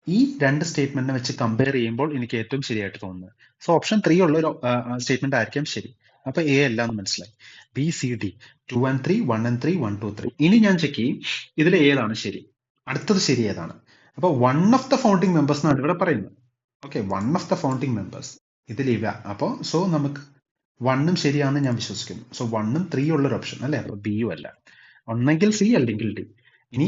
ഈ രണ്ട് സ്റ്റേറ്റ്മെന്റിനെ വെച്ച് കമ്പയർ ചെയ്യുമ്പോൾ എനിക്ക് ഏറ്റവും ശരിയായിട്ട് തോന്നുന്നത്. സോ ഓപ്ഷൻ 3 ഉള്ള ഒരു സ്റ്റേറ്റ്മെന്റ് ആയിരിക്കും ശരി. അപ്പൊ എ അല്ല എന്ന് മനസ്സിലായി. B, C, D, 2 and 3, 1 and 3, 1, 2, 3. ഇനി ഞാൻ ചെക്ക് ചെയ്യും ഇതിൽ ഏതാണ് ശരി, അടുത്തത് ശരി ഏതാണ്. അപ്പൊ one of the founding members എന്നാണ് ഇവിടെ പറയുന്നത്. Okay, one of the founding members ഇതിൽ ഇവ. അപ്പോ സോ നമുക്ക് 1ഉം ശരിയാണെന്ന് ഞാൻ വിശ്വസിക്കുന്നു. സോ 1ഉം 3 ഉള്ളൊരു ഓപ്ഷൻ അല്ലെ? അപ്പൊ ബിയും അല്ല. ഒന്നെങ്കിൽ സി അല്ലെങ്കിൽ ഡി. ഇനി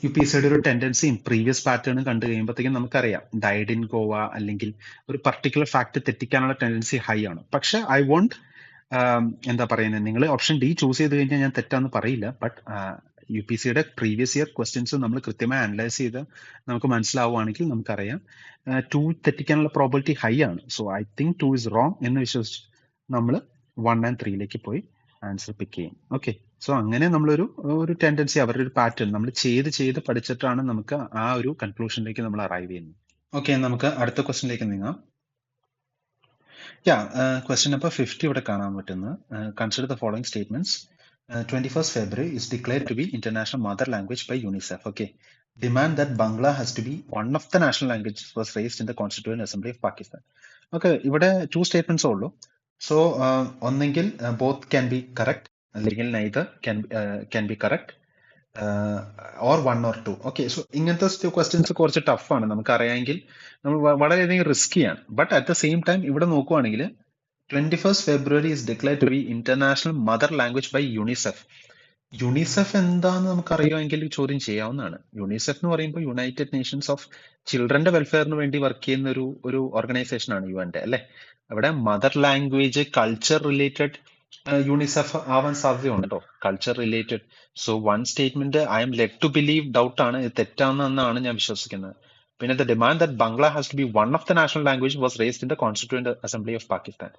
UPSCയുടെ ഒരു ടെൻഡൻസിയും പ്രീവിയസ് പാറ്റേണും കണ്ടു കഴിയുമ്പോഴത്തേക്കും നമുക്കറിയാം ഡൈഡ് ഇൻ ഗോവ അല്ലെങ്കിൽ ഒരു പർട്ടിക്കുലർ ഫാക്ട് തെറ്റിക്കാനുള്ള ടെൻഡൻസി ഹൈ ആണ്. പക്ഷെ ഐ വോണ്ട് എന്താ പറയുന്നത്, നിങ്ങൾ ഓപ്ഷൻ ഡി ചൂസ് ചെയ്ത് കഴിഞ്ഞാൽ ഞാൻ തെറ്റാന്ന് പറയില്ല. ബട്ട് UPSCയുടെ പ്രീവിയസ് ഇയർ ക്വസ്റ്റ്യൻസ് നമ്മൾ കൃത്യമായി അനലൈസ് ചെയ്ത് നമുക്ക് മനസ്സിലാവുകയാണെങ്കിൽ നമുക്കറിയാം 2 തെറ്റിക്കാനുള്ള പ്രോബിലിറ്റി ഹൈ ആണ്. So I think 2 is wrong എന്ന് വിശ്വസിച്ച് നമ്മൾ 1 and 3ലേക്ക് പോയി ആൻസർ പിക്ക് ചെയ്യും. ഓക്കെ, സോ അങ്ങനെ നമ്മളൊരു ടെൻഡൻസി, അവരുടെ ഒരു പാറ്റേൺ നമ്മൾ ചെയ്ത് പഠിച്ചിട്ടാണ് നമുക്ക് ആ ഒരു കൺക്ലൂഷനിലേക്ക് നമ്മൾ അറൈവ് ചെയ്യുന്നത്. ഓക്കെ, നമുക്ക് അടുത്ത ക്വസ്റ്റ്യനിലേക്ക് നീങ്ങാം. Question number 50 ഇവിടെ കാണാൻ പറ്റുന്നത്. Consider the following statements. 21st February is declared to be International Mother Language by UNICEF. Okay. Demand that Bangla has to be one of the national languages was raised in the Constituent Assembly of Pakistan. Okay, ഇവിടെ 2 statements ഉള്ളൂ. So ഒന്നെങ്കിൽ both can be correct, അല്ലെങ്കിൽ neither can be correct, or 1 or 2. Okay, so ഇങ്ങനത്തെ ക്വസ്റ്റ്യൻസ് കുറച്ച് ടഫാണ്, നമുക്കറിയാമെങ്കിൽ നമ്മൾ വളരെയധികം റിസ്കിയാണ്. But at the same time ഇവിടെ നോക്കുവാണെങ്കിൽ 21st February is declared to be International Mother Language by UNICEF. UNICEF എന്താന്ന് നമുക്ക് അറിയുമെങ്കിൽ ചോദ്യം ചെയ്യാവുന്നതാണ്. യുണിസെഫ് എന്ന് പറയുമ്പോൾ യുണൈറ്റഡ് നേഷൻസ് ഓഫ് ചിൽഡ്രന്റെ വെൽഫെയറിന് വേണ്ടി വർക്ക് ചെയ്യുന്ന ഒരു ഓർഗനൈസേഷൻ ആണ് UN അല്ലെ. അവിടെ mother language culture related UNICEF ആവാൻ സാധ്യതയുണ്ട് കേട്ടോ, culture related. So one statement I'm led to believe doubt ആണ്, ഇത് തെറ്റാണെന്നാണ് ഞാൻ വിശ്വസിക്കുന്നത്. പിന്നെ the demand that Bangla has to be one of the national language was raised in the constituent assembly of Pakistan.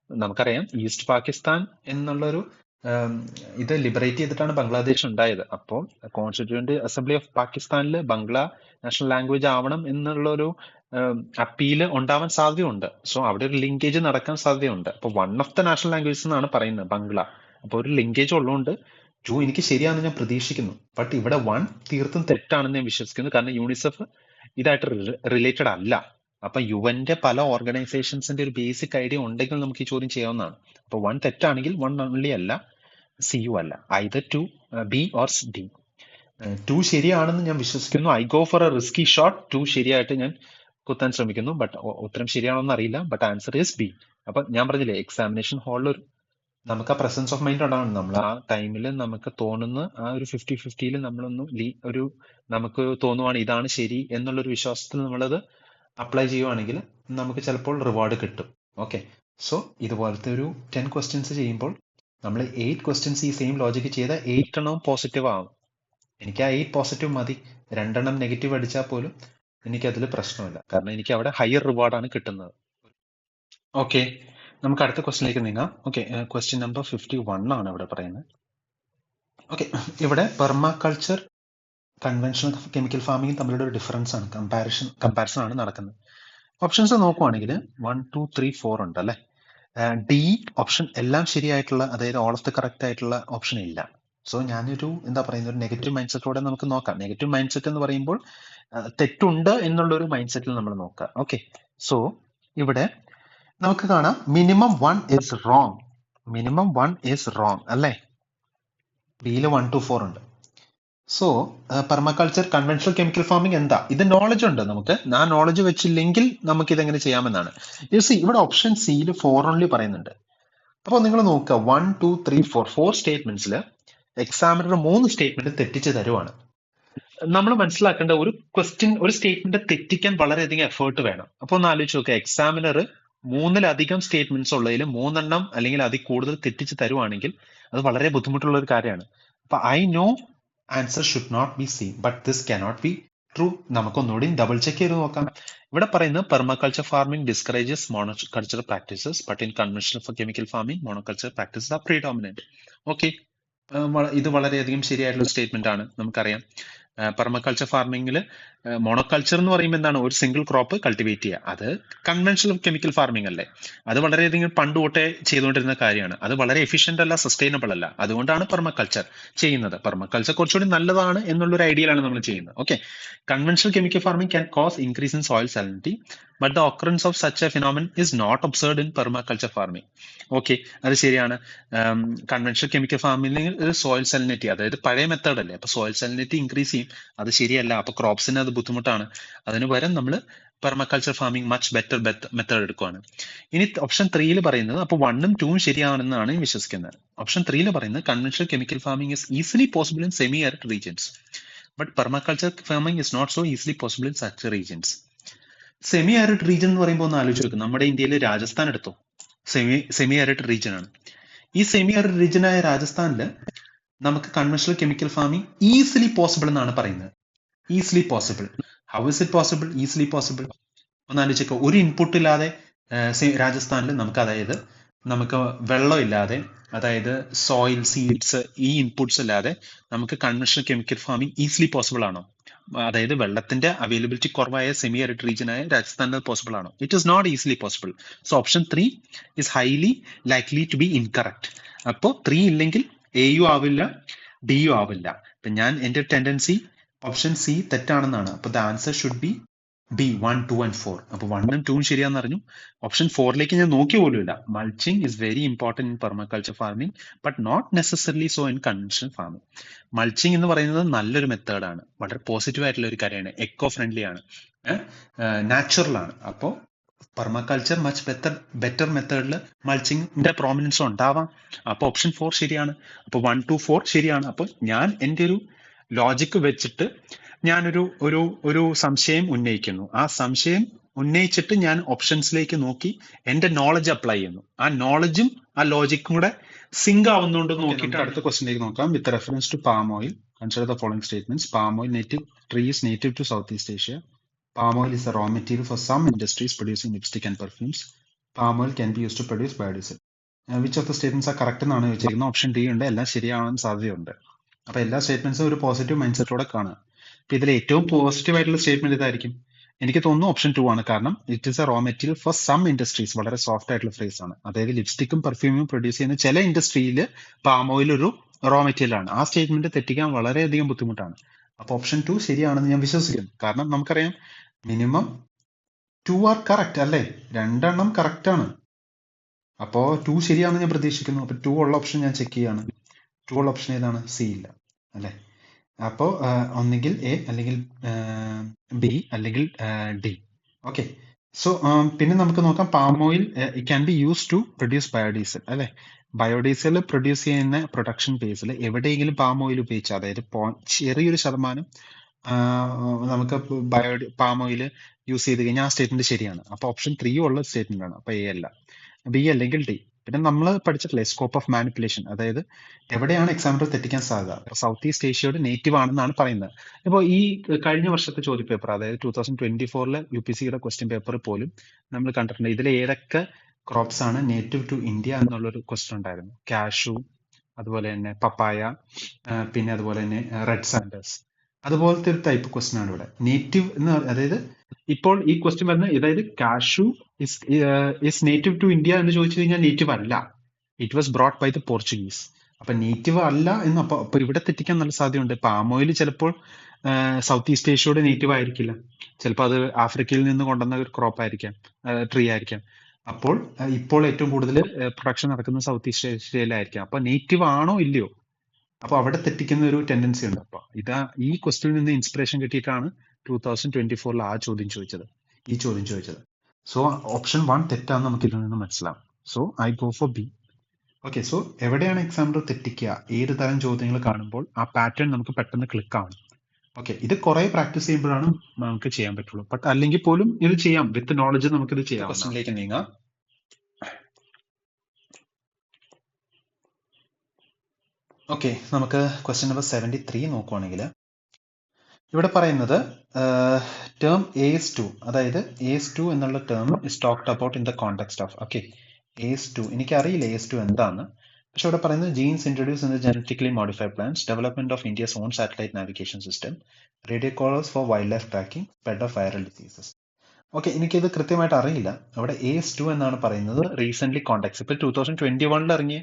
നമുക്കറിയാം ഈസ്റ്റ് പാകിസ്ഥാൻ എന്നുള്ളൊരു ഇത് ലിബറേറ്റ് ചെയ്തിട്ടാണ് ബംഗ്ലാദേശ് ഉണ്ടായത്. അപ്പോൾ കോൺസ്റ്റിറ്റ്യൂവന്റ് അസംബ്ലി ഓഫ് പാകിസ്ഥാനിൽ ബംഗ്ല നാഷണൽ ലാംഗ്വേജ് ആവണം എന്നുള്ളൊരു അപ്പീല് ഉണ്ടാവാൻ സാധ്യതയുണ്ട്. സോ അവിടെ ഒരു ലിങ്കേജ് നടക്കാൻ സാധ്യതയുണ്ട്. അപ്പൊ one of the national languages എന്നാണ് പറയുന്നത് ബംഗ്ല. അപ്പൊ ഒരു ലിങ്കേജ് ഉള്ളതുകൊണ്ട് 2 എനിക്ക് ശരിയാണെന്ന് ഞാൻ പ്രതീക്ഷിക്കുന്നു. ബട്ട് ഇവിടെ 1 തീർത്തും തെറ്റാണെന്ന് ഞാൻ വിശ്വസിക്കുന്നു. കാരണം യൂണിസെഫ് ഇതായിട്ട് റിലേറ്റഡ് അല്ല. അപ്പൊ യുവന്റെ പല ഓർഗനൈസേഷൻസിന്റെ ഒരു ബേസിക് ഐഡിയ ഉണ്ടെങ്കിൽ നമുക്ക് ഈ ചോദ്യം ചെയ്യാവുന്നതാണ്. അപ്പൊ 1 തെറ്റാണെങ്കിൽ 1 ഓൺലി അല്ല, CU അല്ല, either 2 B or D. 2 ശരിയാണെന്ന് ഞാൻ വിശ്വസിക്കുന്നു. I go for A risky shot. 2 ശരിയായിട്ട് ഞാൻ കുത്താൻ ശ്രമിക്കുന്നു. ബട്ട് ഉത്തരം ശരിയാണോന്ന് അറിയില്ല. But answer is B. അപ്പൊ ഞാൻ പറഞ്ഞില്ലേ, എക്സാമിനേഷൻ ഹാളിൽ നമുക്ക് ആ പ്രസൻസ് ഓഫ് മൈൻഡ് ഉണ്ടാവണം. നമ്മൾ ആ ടൈമിൽ നമുക്ക് തോന്നുന്ന ആ ഒരു 50-50 നമ്മളൊന്ന് നമുക്ക് തോന്നുവാണ് ഇതാണ് ശരി എന്നുള്ളൊരു വിശ്വാസത്തിൽ നമ്മളത് അപ്ലൈ ചെയ്യുവാണെങ്കിൽ നമുക്ക് ചിലപ്പോൾ റിവാർഡ് കിട്ടും. ഓക്കെ, സോ ഇതുപോലത്തെ ഒരു 10 ക്വസ്റ്റ്യൻസ് ചെയ്യുമ്പോൾ നമ്മൾ 8 ക്വസ്റ്റ്യൻസ് ഈ സെയിം ലോജിക്ക് ചെയ്താൽ 8 എണ്ണവും പോസിറ്റീവ് ആവും. എനിക്ക് ആ 8 പോസിറ്റീവ് മതി. 2 എണ്ണം നെഗറ്റീവ് അടിച്ചാൽ പോലും എനിക്കതിൽ പ്രശ്നമില്ല, കാരണം എനിക്ക് അവിടെ ഹയർ റിവാർഡാണ് കിട്ടുന്നത്. ഓക്കെ, നമുക്ക് അടുത്ത ക്വസ്റ്റ്യനിലേക്ക് നീങ്ങാം. ഓക്കെ, ക്വസ്റ്റ്യൻ നമ്പർ 51 ആണ് ഇവിടെ പറയുന്നത്. ഓക്കെ, ഇവിടെ പെർമാകൾച്ചർ കൺവെൻഷണൽ കെമിക്കൽ ഫാമിംഗ് തമ്മിലുള്ള ഒരു ഡിഫറൻസ് ആണ്, കമ്പാരിസൺ ആണ് നടക്കുന്നത്. ഓപ്ഷൻസ് നോക്കുവാണെങ്കിൽ 1, 2, 3, 4 ഉണ്ട് അല്ലെ. ഡി ഓപ്ഷൻ എല്ലാം ശരിയായിട്ടുള്ള, അതായത് ഓൾ ഓഫ് ദ കറക്റ്റ് ആയിട്ടുള്ള ഓപ്ഷൻ ഇല്ല. സോ ഞാനൊരു എന്താ പറയുന്ന ഒരു നെഗറ്റീവ് മൈൻഡ് സെറ്റോടെ നമുക്ക് നോക്കാം. നെഗറ്റീവ് മൈൻഡ് സെറ്റ് എന്ന് പറയുമ്പോൾ തെറ്റുണ്ട് എന്നുള്ളൊരു മൈൻഡ് സെറ്റിൽ നമ്മൾ നോക്കാം. ഓക്കെ, സോ ഇവിടെ നമുക്ക് കാണാം minimum 1 is wrong. Minimum 1 is wrong അല്ലേ. ബിയില് 1 to 4 ഉണ്ട്. So permaculture conventional chemical farming എന്താ, ഇത് നോളജ് ഉണ്ട് നമുക്ക്. ആ നോളജ് വെച്ചില്ലെങ്കിൽ നമുക്ക് ഇതെങ്ങനെ ചെയ്യാമെന്നാണ്. ഇവിടെ ഓപ്ഷൻ സിയിൽ 4 ഓൺലി പറയുന്നുണ്ട്. അപ്പോൾ നിങ്ങൾ നോക്കുക 1, 2, 3, 4 സ്റ്റേറ്റ്മെന്റ്സിൽ എക്സാമിനർ 3 സ്റ്റേറ്റ്മെന്റ് തെറ്റിച്ച് തരുവാണ്. നമ്മൾ മനസ്സിലാക്കേണ്ട ഒരു സ്റ്റേറ്റ്മെന്റ് തെറ്റിക്കാൻ വളരെയധികം എഫേർട്ട് വേണം. അപ്പൊ ഒന്ന് ആലോചിച്ച് നോക്കുക, എക്സാമിനർ 3-ലധികം സ്റ്റേറ്റ്മെന്റ്സ് ഉള്ളതിൽ 3 എണ്ണം അല്ലെങ്കിൽ അതിൽ കൂടുതൽ തെറ്റിച്ച് തരുവാണെങ്കിൽ അത് വളരെ ബുദ്ധിമുട്ടുള്ള ഒരു കാര്യമാണ്. അപ്പൊ I know answer should not be C, but this cannot be true. നമുക്കൊന്നുകൂടി ഡബിൾ ചെക്ക് ചെയ്ത് നോക്കാം. ഇവിടെ പറയുന്നത് permaculture farming discourages monoculture practices, but in conventional chemical farming monoculture practices are predominant. Okay, ഇത് വളരെയധികം ശരിയായിട്ടുള്ള സ്റ്റേറ്റ്മെന്റ് ആണ്. നമുക്കറിയാം പെർമാകൾച്ചർ ഫാർമിംഗിൽ മോണോകൾച്ചർ എന്ന് പറയുമ്പോൾ എന്താണ്, ഒരു സിംഗിൾ ക്രോപ്പ് കൾട്ടിവേറ്റ് ചെയ്യുക. അത് കൺവെൻഷണൽ കെമിക്കൽ ഫാർമിംഗ് അല്ലേ. അത് വളരെയധികം പണ്ട് തൊട്ടേ ചെയ്തുകൊണ്ടിരുന്ന കാര്യമാണ്. അത് വളരെ എഫിഷ്യന്റ് അല്ല, സസ്റ്റൈനബിൾ അല്ല. അതുകൊണ്ടാണ് പെർമാകൾച്ചർ ചെയ്യുന്നത്. പെർമാകൾച്ചർ കുറച്ചുകൂടി നല്ലതാണ് എന്നുള്ളൊരു ഐഡിയയിലാണ് നമ്മൾ ചെയ്യുന്നത്. Okay, conventional chemical farming can cos increase in soil salinity, but the occurrence of such a phenomenon is not observed in permaculture farming. Okay, അത് ശരിയാണ്. കൺവെൻഷണൽ കെമിക്കൽ ഫാർമിംഗിൽ സോയിൽ സാലിനിറ്റി, അതായത് പഴയ മെത്തേഡ് അല്ലേ, അപ്പൊ സോയിൽ സാലിനിറ്റി ഇൻക്രീസ് ചെയ്യും. അത് ശരിയല്ല. അപ്പൊ ക്രോപ്സിന് അത് ബുദ്ധിമുട്ടാണ്. അതിന് പകരം നമ്മൾ permaculture farming much better method എടുക്കുകയാണ്. ഇനി ഓപ്ഷൻ 3യിൽ പറയുന്നത്, അപ്പൊ 1ഉം 2ഉം ശരിയാണെന്നാണ് വിശ്വസിക്കുന്നത്. ഓപ്ഷൻ 3യിൽ പറയുന്നത് conventional chemical farming is easily possible in semi-arid regions, but permaculture farming is not so easily possible in such regions. Semi arid region എന്ന് പറയുമ്പോൾ ഒന്ന് ആലോചിച്ച് നോക്കും. നമ്മുടെ ഇന്ത്യയിൽ രാജസ്ഥാൻ എടുത്തോ, സെമി ആരിഡ് റീജിയൻ ആണ്. ഈ സെമി ആരിഡ് റീജിയൻ ആയ രാജസ്ഥാനിൽ നമുക്ക് conventional chemical farming easily possible എന്നാണ് പറയുന്നത്. Easily possible. How is it possible? Easily possible. ഒന്ന് ആലോചിക്കുക, ഒരു ഇൻപുട്ട് ഇല്ലാതെ രാജസ്ഥാനിൽ നമുക്ക്, അതായത് നമുക്ക് വെള്ളം ഇല്ലാതെ, അതായത് സോയിൽ, സീഡ്സ്, ഈ ഇൻപുട്സ് ഇല്ലാതെ നമുക്ക് conventional chemical farming easily possible ആണോ? അതായത് വെള്ളത്തിന്റെ അവൈലബിലിറ്റി കുറവായ സെമി ആരിഡ് റീജിയൻ ആയ രാജസ്ഥാനിൽ പോസിബിൾ ആണോ? It is not easily possible. So option 3 is highly likely to be incorrect. അപ്പോൾ 3 ഇല്ലെങ്കിൽ എയും ആവില്ല, ഡിയും ആവില്ല. അപ്പൊ എന്റെ ടെൻഡൻസി ഓപ്ഷൻ സി തെറ്റാണെന്നാണ്. അപ്പൊ the answer should be B 1, 2 and 4. അപ്പൊ 1 ഉം 2 ഉം ശരിയാന്ന് അറിഞ്ഞു. ഓപ്ഷൻ 4ലേക്ക് ഞാൻ നോക്കിയ പോലുമില്ല. Mulching is very important in permaculture farming but not necessarily so in conventional farming. Mulching എന്ന് പറയുന്നത് നല്ലൊരു മെത്തേഡാണ്, വളരെ പോസിറ്റീവ് ആയിട്ടുള്ള ഒരു കാര്യമാണ്, എക്കോ ഫ്രണ്ട്ലി ആണ്, നാച്ചുറൽ ആണ്. അപ്പോൾ പെർമാകൾച്ചർ മച്ച് ബെറ്റർ മെത്തേഡിൽ മൾച്ചിങ്ങിന്റെ പ്രോമിനൻസ് ഉണ്ടാവാം. അപ്പൊ ഓപ്ഷൻ 4 ശരിയാണ്. അപ്പൊ 1, 2, 4 ശരിയാണ്. അപ്പൊ ഞാൻ എന്റെ ഒരു ലോജിക്ക് വെച്ചിട്ട് ഞാനൊരു ഒരു സംശയം ഉന്നയിക്കുന്നു. ആ സംശയം ഉന്നയിച്ചിട്ട് ഞാൻ ഓപ്ഷൻസിലേക്ക് നോക്കി എന്റെ നോളജ് അപ്ലൈ ചെയ്യുന്നു. ആ നോളജും ആ ലോജിക്കും കൂടെ സിങ്ക് ആവുന്നുണ്ട് നോക്കിയിട്ട് അടുത്ത ക്വസ്റ്റിലേക്ക് നോക്കാം. With reference to palm oil consider the following statements. Palm oil tree is native to South East Asia. Palm oil is a raw material for some industries producing lipstick and perfumes. Palm oil can be used to produce biodiesel. Which of the statements are correct എന്നാണ് ചോദിച്ചിരിക്കുന്നത്. ഓപ്ഷൻ ഡി ഉണ്ട്. എല്ലാം ശരിയാവാൻ സാധ്യതയുണ്ട്. അപ്പൊ എല്ലാ സ്റ്റേറ്റ്മെന്റ്സും ഒരു പോസിറ്റീവ് മൈൻഡ് സെറ്റോടെ കാണുക. അപ്പൊ ഇതിൽ ഏറ്റവും പോസിറ്റീവ് ആയിട്ടുള്ള സ്റ്റേറ്റ്മെന്റ് ഇതായിരിക്കും. എനിക്ക് തോന്നുന്നു ഓപ്ഷൻ 2 ആണ്. കാരണം it is a raw material for some industries. വളരെ സോഫ്റ്റ് ആയിട്ടുള്ള ഫ്രേസ് ആണ്. അതായത് ലിപ്സ്റ്റിക്കും പെർഫ്യൂമും പ്രൊഡ്യൂസ് ചെയ്യുന്ന ചില ഇൻഡസ്ട്രിയിൽ പാം ഓയിൽ ഒരു റോ മെറ്റീരിയൽ ആണ്. ആ സ്റ്റേറ്റ്മെന്റ് തെറ്റിക്കാൻ വളരെയധികം ബുദ്ധിമുട്ടാണ്. അപ്പൊ ഓപ്ഷൻ 2 ശരിയാണെന്ന് ഞാൻ വിശ്വസിക്കുന്നു. കാരണം നമുക്കറിയാം മിനിമം 2 ആർ കറക്റ്റ് അല്ലേ? 2 എണ്ണം കറക്റ്റ് ആണ്. അപ്പോ 2 ശരിയാണെന്ന് ഞാൻ പ്രതീക്ഷിക്കുന്നു. അപ്പൊ 2 ഉള്ള ഓപ്ഷൻ ഞാൻ ചെക്ക് ചെയ്യാണ്. 2 ഉള്ള ഓപ്ഷൻ ഏതാണ്? സി ഇല്ല അല്ലെ? അപ്പോ ഒന്നുകിൽ എ, അല്ലെങ്കിൽ ബി, അല്ലെങ്കിൽ ഡി. ഓക്കെ. സോ പിന്നെ നമുക്ക് നോക്കാം. Palm oil can be use to produce biodiesel അല്ലെ? ബയോഡീസൽ പ്രൊഡ്യൂസ് ചെയ്യുന്ന പ്രൊഡക്ഷൻ ബേസിൽ എവിടെയെങ്കിലും പാം ഓയിൽ ഉപയോഗിച്ച്, അതായത് ചെറിയൊരു ശതമാനം നമുക്ക് പാം ഓയിൽ യൂസ് ചെയ്ത് കഴിഞ്ഞാൽ ആ സ്റ്റേറ്റ്മെന്റ് ശരിയാണ്. അപ്പൊ ഓപ്ഷൻ 3 ഉള്ള സ്റ്റേറ്റ്മെന്റ് ആണ്. അപ്പൊ എ അല്ല, ബി അല്ലെങ്കിൽ ഡി. പിന്നെ നമ്മൾ പഠിച്ചിട്ടില്ലേ സ്കോപ്പ് ഓഫ് മാനിപ്പുലേഷൻ, അതായത് എവിടെയാണ് എക്സാമിനർ തെറ്റിക്കാൻ സാധ്യത. സൗത്ത് ഈസ്റ്റ് ഏഷ്യയുടെ നേറ്റീവ് ആണെന്നാണ് പറയുന്നത്. ഇപ്പോൾ ഈ കഴിഞ്ഞ വർഷത്തെ ചോദ്യപേപ്പർ, അതായത് 2024 UPSCയുടെ ക്വസ്റ്റ്യൻ പേപ്പർ പോലും നമ്മൾ കണ്ടിട്ടുണ്ട്. ഇതിൽ ഏതൊക്കെ ക്രോപ്സ് ആണ് നേറ്റീവ് ടു ഇന്ത്യ എന്നുള്ളൊരു ക്വസ്റ്റ്യൻ ഉണ്ടായിരുന്നു. കാഷു, അതുപോലെ തന്നെ പപ്പായ, പിന്നെ അതുപോലെ തന്നെ റെഡ് സാൻഡേഴ്സ്, അതുപോലത്തെ ഒരു ക്വസ്റ്റ്യൻ ആണ് ഇവിടെ. നേറ്റീവ് എന്ന് അതായത് ഇപ്പോൾ ഈ ക്വസ്റ്റ്യൻ വരുന്ന, അതായത് cashew is native to India എന്ന് ചോദിച്ചു കഴിഞ്ഞാൽ നേറ്റീവ് അല്ല. It was brought by the Portuguese. അപ്പൊ നേറ്റീവ് അല്ല എന്ന് അപ്പൊ ഇവിടെ തെറ്റിക്കാൻ നല്ല സാധ്യതയുണ്ട്. പാം ഓയിൽ ചിലപ്പോൾ സൗത്ത് ഈസ്റ്റ് ഏഷ്യയുടെ നേറ്റീവ് ആയിരിക്കില്ല. ചിലപ്പോൾ അത് ആഫ്രിക്കയിൽ നിന്ന് കൊണ്ടുവന്ന ഒരു ക്രോപ്പ് ആയിരിക്കാം, ട്രീ ആയിരിക്കാം. അപ്പോൾ ഇപ്പോൾ ഏറ്റവും കൂടുതൽ പ്രൊഡക്ഷൻ നടക്കുന്നത് സൗത്ത് ഈസ്റ്റ് ഏഷ്യയിലായിരിക്കാം. അപ്പൊ നേറ്റീവ് ആണോ ഇല്ലയോ, അപ്പൊ അവിടെ തെറ്റിക്കുന്ന ഒരു ടെൻഡൻസി ഉണ്ട്. അപ്പൊ ഈ ക്വസ്റ്റ്യനിൽ നിന്ന് ഇൻസ്പിറേഷൻ കിട്ടിയിട്ടാണ് 2024 ആ ചോദ്യം ചോദിച്ചത്, ഈ ചോദ്യം ചോദിച്ചത്. സോ ഓപ്ഷൻ 1 തെറ്റാന്ന് നമുക്ക് ഇതിൽ നിന്ന് മനസ്സിലാവും. So I go for B. Okay. So എവിടെയാണ് എക്സാമിനർ തെറ്റിക്കുക, ഏത് തരം ചോദ്യങ്ങൾ കാണുമ്പോൾ ആ പാറ്റേൺ നമുക്ക് പെട്ടെന്ന് ക്ലിക്ക് ആവണം. ഓക്കെ. ഇത് കുറെ പ്രാക്ടീസ് ചെയ്യുമ്പോഴാണ് നമുക്ക് ചെയ്യാൻ പറ്റുള്ളൂ. ബട്ട് അല്ലെങ്കിൽ പോലും ഇത് ചെയ്യാം, വിത്ത് നോളജ് നമുക്ക് ഇത് ചെയ്യാം. ക്വസ്റ്റ്യനിലേക്ക് നീങ്ങാം. ഓക്കെ, നമുക്ക് ക്വസ്റ്റ്യൻ നമ്പർ 73 നോക്കുവാണെങ്കിൽ ഇവിടെ പറയുന്നത് ടേം AS2, അതായത് AS2 എന്നുള്ള term is talked about in the context of. Okay, AS2 എനിക്കറിയില്ല AS2 എന്താണ്, പക്ഷെ ഇവിടെ പറയുന്നത് genes introduce in the genetically modified plants, development of India's own satellite navigation system, radio collars for wildlife tracking, spread of viral diseases. Okay, എനിക്കിത് കൃത്യമായിട്ട് അറിയില്ല. അവിടെ AS2 എന്നാണ് പറയുന്നത്. റീസെന്റ് കോണ്ടാക്ട്സ്, ഇപ്പൊ 2021 ഇറങ്ങിയ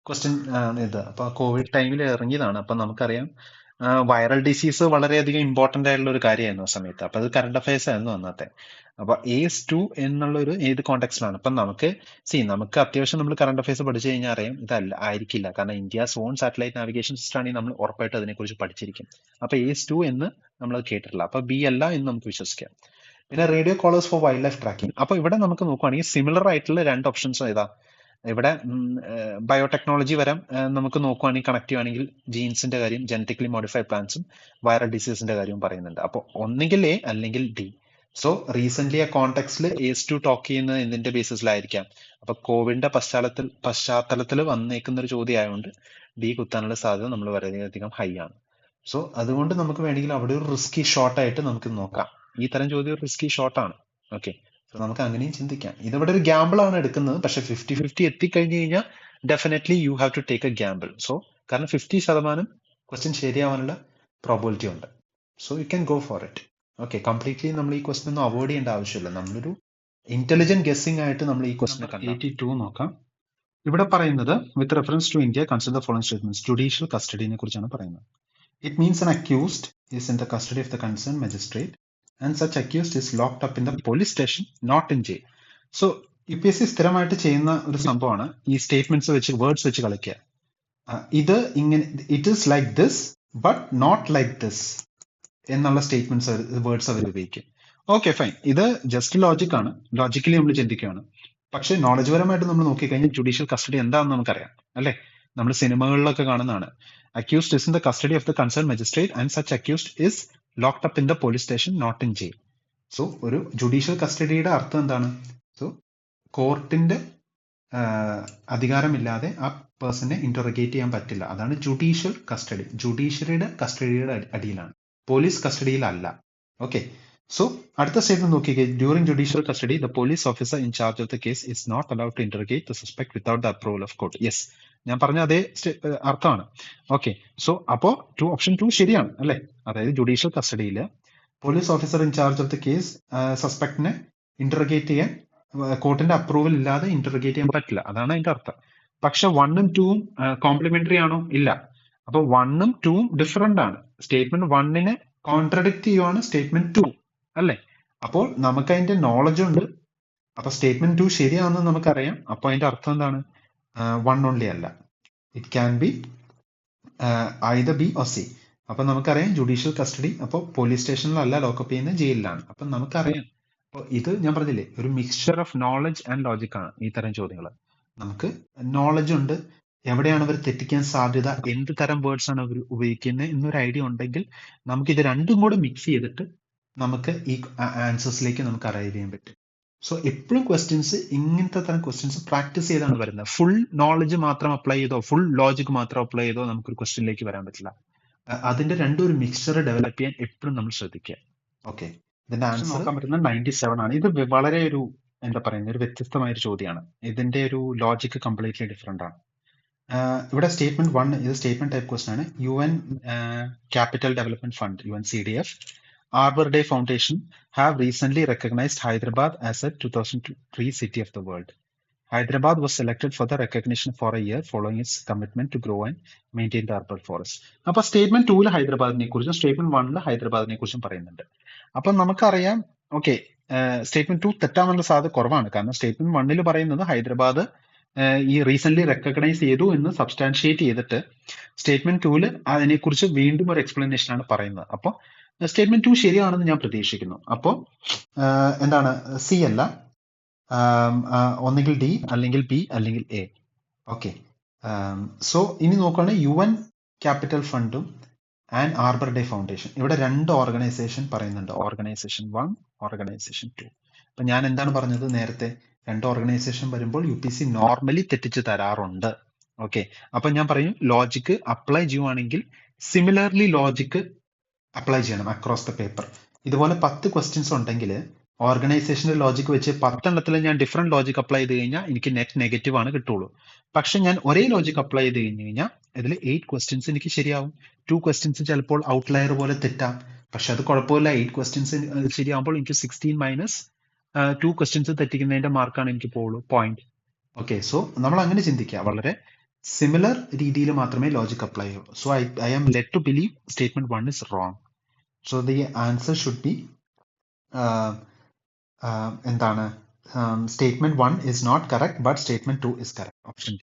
ക്വസ്റ്റ്യൻ ഇത്. അപ്പൊ കോവിഡ് ടൈമിൽ ഇറങ്ങിയതാണ്. അപ്പൊ നമുക്കറിയാം വൈറൽ ഡിസീസ് വളരെയധികം ഇമ്പോർട്ടന്റ് ആയിട്ടുള്ള ഒരു കാര്യമായിരുന്നു ആ സമയത്ത്. അപ്പൊ അത് കറണ്ട് അഫയേഴ്സ് ആയിരുന്നു അന്നത്തെ. അപ്പൊ AS2 എന്നുള്ള ഒരു ഏത് കോണ്ടെക്സ്റ്റിലാണ്. അപ്പൊ നമുക്ക് അത്യാവശ്യം നമ്മൾ കറണ്ട് അഫയേഴ്സ് പഠിച്ചു കഴിഞ്ഞാൽ അറിയാം ഇതല്ല ആയിരിക്കില്ല. കാരണം India's own satellite navigation system ആണെങ്കിൽ നമ്മൾ ഉറപ്പായിട്ട് അതിനെക്കുറിച്ച് പഠിച്ചിരിക്കും. അപ്പൊ AS2 എന്ന് നമ്മൾ കേട്ടിട്ടില്ല. അപ്പൊ ബി അല്ല എന്ന് നമുക്ക് വിശ്വസിക്കാം. പിന്നെ radio collars for wildlife tracking. അപ്പൊ ഇവിടെ നമുക്ക് നോക്കുവാണെങ്കിൽ സിമിലർ ആയിട്ടുള്ള 2 ഓപ്ഷൻസ് ഏതാ ഇവിടെ. ബയോടെക്നോളജി വരാം. നമുക്ക് നോക്കുവാണെങ്കിൽ കണക്ട് ചെയ്യുവാണെങ്കിൽ ജീൻസിന്റെ കാര്യം, ജനറ്റിക്കലി മോഡിഫൈഡ് പ്ലാന്റ്സും വൈറൽ ഡിസീസിന്റെ കാര്യവും പറയുന്നുണ്ട്. അപ്പോൾ ഒന്നുകിൽ എ അല്ലെങ്കിൽ ഡി. സോ റീസെന്റ് ആ കോണ്ടെക്സ്റ്റിൽ ഏസ് ടു ടോക്ക് ചെയ്യുന്നത് എന്തിന്റെ ബേസിസിലായിരിക്കാം? അപ്പൊ കോവിഡിന്റെ പശ്ചാത്തലത്തിൽ വന്നേക്കുന്ന ഒരു ചോദ്യം ആയതുകൊണ്ട് ഡി കുത്താനുള്ള സാധ്യത നമ്മൾ വളരെയധികം ഹൈ ആണ്. സോ അതുകൊണ്ട് നമുക്ക് വേണമെങ്കിൽ അവിടെ ഒരു റിസ്കി ഷോട്ട് ആയിട്ട് നമുക്ക് നോക്കാം. ഈ തരം ചോദ്യം ഒരു റിസ്കി ഷോട്ട് ആണ്. ഓക്കെ, സോ നമുക്ക് അങ്ങനെയും ചിന്തിക്കാം. ഇതിവിടെ ഒരു ഗ്യാമ്പിൾ ആണ് എടുക്കുന്നത്, പക്ഷെ 50-50 എത്തിക്കഴിഞ്ഞു കഴിഞ്ഞാൽ definitely you have to take a gamble. So കാരണം 50% ക്വസ്റ്റ്യൻ ശരിയാവാനുള്ള പ്രോബിലിറ്റി ഉണ്ട്. So you can go for it. Okay, completely നമ്മൾ ഈ ക്വസ്റ്റ്യൻ ഒന്നും അവോയ്ഡ് ചെയ്യേണ്ട ആവശ്യമില്ല. നമ്മളൊരു ഇന്റലിജന്റ് ഗസ്സിംഗ് ആയിട്ട് നമ്മൾ ഈ ക്വസ്റ്റ്യൻ 82 നോക്കാം. ഇവിടെ പറയുന്നത് with reference to India consider the following statements. Judicial കസ്റ്റഡിനെ കുറിച്ചാണ് പറയുന്നത്. It means an accused is in the custody of the concerned magistrate and such accused is locked up in the police station, not in jail. So UPSC സ്ഥിരമായിട്ട് ചെയ്യുന്ന ഒരു സംഭവമാണ് ഈ സ്റ്റേറ്റ്മെന്റ്സ് വെച്ച് വേർഡ്സ് വെച്ച് കളിക്കുക. ഇത് ഇങ്ങനെ it is like this but not like this എന്നുള്ള സ്റ്റേറ്റ്മെന്റ്സ് വേർഡ്സ് അവർ ഉപയോഗിക്കും. ഓക്കെ ഫൈൻ, ഇത് ജസ്റ്റ് ലോജിക് ആണ്, ലോജിക്കലി നമ്മൾ ചിന്തിക്കുകയാണ്. പക്ഷെ നോളജ് പരമായിട്ട് നമ്മൾ നോക്കിക്കഴിഞ്ഞാൽ ജുഡീഷ്യൽ കസ്റ്റഡി എന്താണെന്ന് നമുക്കറിയാം അല്ലെ? നമ്മൾ സിനിമകളിലൊക്കെ കാണുന്നതാണ്. Accused is in the custody of the concerned magistrate and such accused is locked up in the police station, not in jail. So ഒരു ജുഡീഷ്യൽ കസ്റ്റഡിയുടെ അർത്ഥം എന്താണ്? സോ കോർട്ടിന്റെ അധികാരമില്ലാതെ ആ പേഴ്സണെ ഇന്ററോഗേറ്റ് ചെയ്യാൻ പറ്റില്ല. അതാണ് ജുഡീഷ്യൽ കസ്റ്റഡി. ജുഡീഷ്യറിയുടെ കസ്റ്റഡിയുടെ അടിയിലാണ്, പോലീസ് കസ്റ്റഡിയിലല്ല. ഓക്കെ, സോ അടുത്ത സ്റ്റേറ്റ്മെന്റ് നോക്കിക്കേ. During judicial custody the police officer in charge of the case is not allowed to interrogate the suspect without the approval of court. Yes, ഞാൻ പറഞ്ഞ അതേ അർത്ഥമാണ്. ഓക്കെ, സോ അപ്പോ ഓപ്ഷൻ 2 ശരിയാണ് അല്ലെ? അതായത് ജുഡീഷ്യൽ കസ്റ്റഡിയിൽ police officer in charge of the case സസ്പെക്ടിനെ ഇന്റർഗേറ്റ് ചെയ്യാൻ കോർട്ടിന്റെ അപ്രൂവൽ ഇല്ലാതെ ഇന്റർഗേറ്റ് ചെയ്യാൻ പറ്റില്ല. അതാണ് അതിന്റെ അർത്ഥം. പക്ഷെ 1ഉം 2ഉം കോംപ്ലിമെന്ററി ആണോ? ഇല്ല. അപ്പൊ 1ഉം 2ഉം ഡിഫറെന്റ് ആണ്. സ്റ്റേറ്റ്മെന്റ് 1നെ കോൺട്രഡിക്ട് ചെയ്യുവാണ് സ്റ്റേറ്റ്മെന്റ് 2 അല്ലെ? അപ്പോൾ നമുക്ക് അതിന്റെ നോളജ് ഉണ്ട്. അപ്പൊ സ്റ്റേറ്റ്മെന്റ് 2 ശരിയാണെന്ന് നമുക്കറിയാം. അപ്പൊ അതിന്റെ അർത്ഥം എന്താണ്? 1 ഓൺലി അല്ല, it can be either B or C. അപ്പൊ നമുക്കറിയാം ജുഡീഷ്യൽ കസ്റ്റഡി അപ്പോൾ പോലീസ് സ്റ്റേഷനിലല്ല ലോക്കപ്പ് ചെയ്യുന്ന, ജയിലിലാണ്. അപ്പൊ നമുക്കറിയാം. അപ്പൊ ഇത് ഞാൻ പറഞ്ഞില്ലേ, ഒരു mixture of knowledge and logic ആണ് ഈ തരം ചോദ്യങ്ങൾ. നമുക്ക് നോളജ് ഉണ്ട്, എവിടെയാണ് അവർ തെറ്റിക്കാൻ സാധ്യത, എന്ത് തരം വേർഡ്സ് ആണ് അവർ ഉപയോഗിക്കുന്നത് എന്നൊരു ഐഡിയ ഉണ്ടെങ്കിൽ നമുക്ക് ഇത് രണ്ടും കൂടെ മിക്സ് ചെയ്തിട്ട് നമുക്ക് ഈ ആൻസേഴ്സിലേക്ക് നമുക്ക് അറൈവ് ചെയ്യാൻ പറ്റും. സോ എപ്പോഴും ക്വസ്റ്റ്യൻസ് ഇങ്ങനത്തെ തരം ക്വസ്റ്റ്യൻസ് പ്രാക്ടീസ് ചെയ്താണ് വരുന്നത്. ഫുൾ നോളജ് മാത്രം അപ്ലൈ ചെയ്തോ ഫുൾ ലോജിക് മാത്രം അപ്ലൈ ചെയ്തോ നമുക്കൊരു ക്വസ്റ്റ്യനിലേക്ക് വരാൻ പറ്റില്ല. അതിന്റെ രണ്ടും ഒരു മിക്സ്ചർ ഡെവലപ്പ് ചെയ്യാൻ എപ്പോഴും നമ്മൾ ശ്രദ്ധിക്കുക. ഓക്കെ, ഇതിന്റെ ആൻസർ നോക്കാൻ പറ്റുന്നത് 97 ആണ്. ഇത് വളരെ ഒരു എന്താ പറയുന്നത്, ഒരു വ്യത്യസ്തമായ ഒരു ചോദ്യമാണ്. ഇതിന്റെ ഒരു ലോജിക് കംപ്ലീറ്റ്ലി ഡിഫറെന്റ് ആണ്. ഇവിടെ സ്റ്റേറ്റ്മെന്റ് 1 ഇത് സ്റ്റേറ്റ്മെന്റ് ടൈപ്പ് ക്വസ്റ്റൻ ആണ്. UN Capital Development Fund UNCDF Arbor Day Foundation have recently recognized Hyderabad as a 2003 city of the world. Hyderabad was selected for the recognition for a year following its commitment to grow and maintain the arbor forest. അപ്പൊ സ്റ്റേറ്റ്മെന്റ് 2 ഹൈദരാബാദിനെ കുറിച്ചും സ്റ്റേറ്റ്മെന്റ് 1 ഹൈദരാബാദിനെ കുറിച്ചും പറയുന്നുണ്ട്. അപ്പൊ നമുക്കറിയാം ഓക്കെ, സ്റ്റേറ്റ്മെന്റ് 2 തെറ്റാനുള്ള സാധ്യത കുറവാണ്. കാരണം സ്റ്റേറ്റ്മെന്റ് 1 പറയുന്നത് ഹൈദരാബാദ് ഈ റീസെന്റ് റെക്കഗ്നൈസ് ചെയ്തു എന്ന് സബ്സ്റ്റാൻഷിയേറ്റ് ചെയ്തിട്ട് സ്റ്റേറ്റ്മെന്റ് 2 അതിനെക്കുറിച്ച് വീണ്ടും ഒരു എക്സ്പ്ലനേഷൻ ആണ് പറയുന്നത്. അപ്പോൾ സ്റ്റേറ്റ്മെന്റ് 2 ശരിയാണെന്ന് ഞാൻ പ്രതീക്ഷിക്കുന്നു. അപ്പോൾ എന്താണ്, സി അല്ല, ഒന്നുകിൽ ഡി അല്ലെങ്കിൽ ബി അല്ലെങ്കിൽ എ. ഓക്കെ, സോ ഇനി നോക്കുകയാണെങ്കിൽ UN ക്യാപിറ്റൽ ഫണ്ടും ആൻഡ് ആർബർ ഡേ ഫൗണ്ടേഷൻ, ഇവിടെ രണ്ട് ഓർഗനൈസേഷൻ പറയുന്നുണ്ട്. Organisation 1, organisation 2. അപ്പൊ ഞാൻ എന്താണ് പറഞ്ഞത് നേരത്തെ, രണ്ട് ഓർഗനൈസേഷൻ വരുമ്പോൾ UPC നോർമലി തെറ്റിച്ച് തരാറുണ്ട്. ഓക്കെ, അപ്പൊ ഞാൻ പറയും ലോജിക്ക് അപ്ലൈ ചെയ്യുവാണെങ്കിൽ സിമിലർലി ലോജിക്ക് അപ്ലൈ ചെയ്യണം അക്രോസ് ദ പേപ്പർ. ഇതുപോലെ 10 ക്വസ്റ്റ്യൻസ് ഉണ്ടെങ്കിൽ ഓർഗനൈസേഷന്റെ ലോജിക്ക് വെച്ച് 10 എണ്ണത്തിൽ ഞാൻ ഡിഫറെന്റ് ലോജിക് അപ്ലൈ ചെയ്ത് കഴിഞ്ഞാൽ എനിക്ക് നെറ്റ് നെഗറ്റീവ് ആണ് കിട്ടുള്ളൂ. പക്ഷെ ഞാൻ ഒരേ ലോജിക് അപ്ലൈ ചെയ്ത് കഴിഞ്ഞ് കഴിഞ്ഞാൽ ഇതിൽ 8 ക്വസ്റ്റ്യൻസ് എനിക്ക് ശരിയാവും. 2 ക്വസ്റ്റ്യൻസ് ചിലപ്പോൾ ഔട്ട്ലയർ പോലെ തെറ്റാം, പക്ഷെ അത് കുഴപ്പമില്ല. 8 ക്വസ്റ്റ്യൻസ് ശരിയാകുമ്പോൾ എനിക്ക് 16 മൈനസ് 2 ക്വസ്റ്റ്യൻസ് തെറ്റിക്കുന്നതിന്റെ മാർക്കാണ് എനിക്ക് പോയിന്റ്. ഓക്കെ, സോ നമ്മൾ അങ്ങനെ ചിന്തിക്കുക, വളരെ സിമിലർ രീതിയിൽ മാത്രമേ ലോജിക് അപ്ലൈ ചെയ്യൂ. So I am let to believe statement 1 is wrong. So the answer should be എന്താണ്, statement 1 is not correct but statement 2 is correct. Option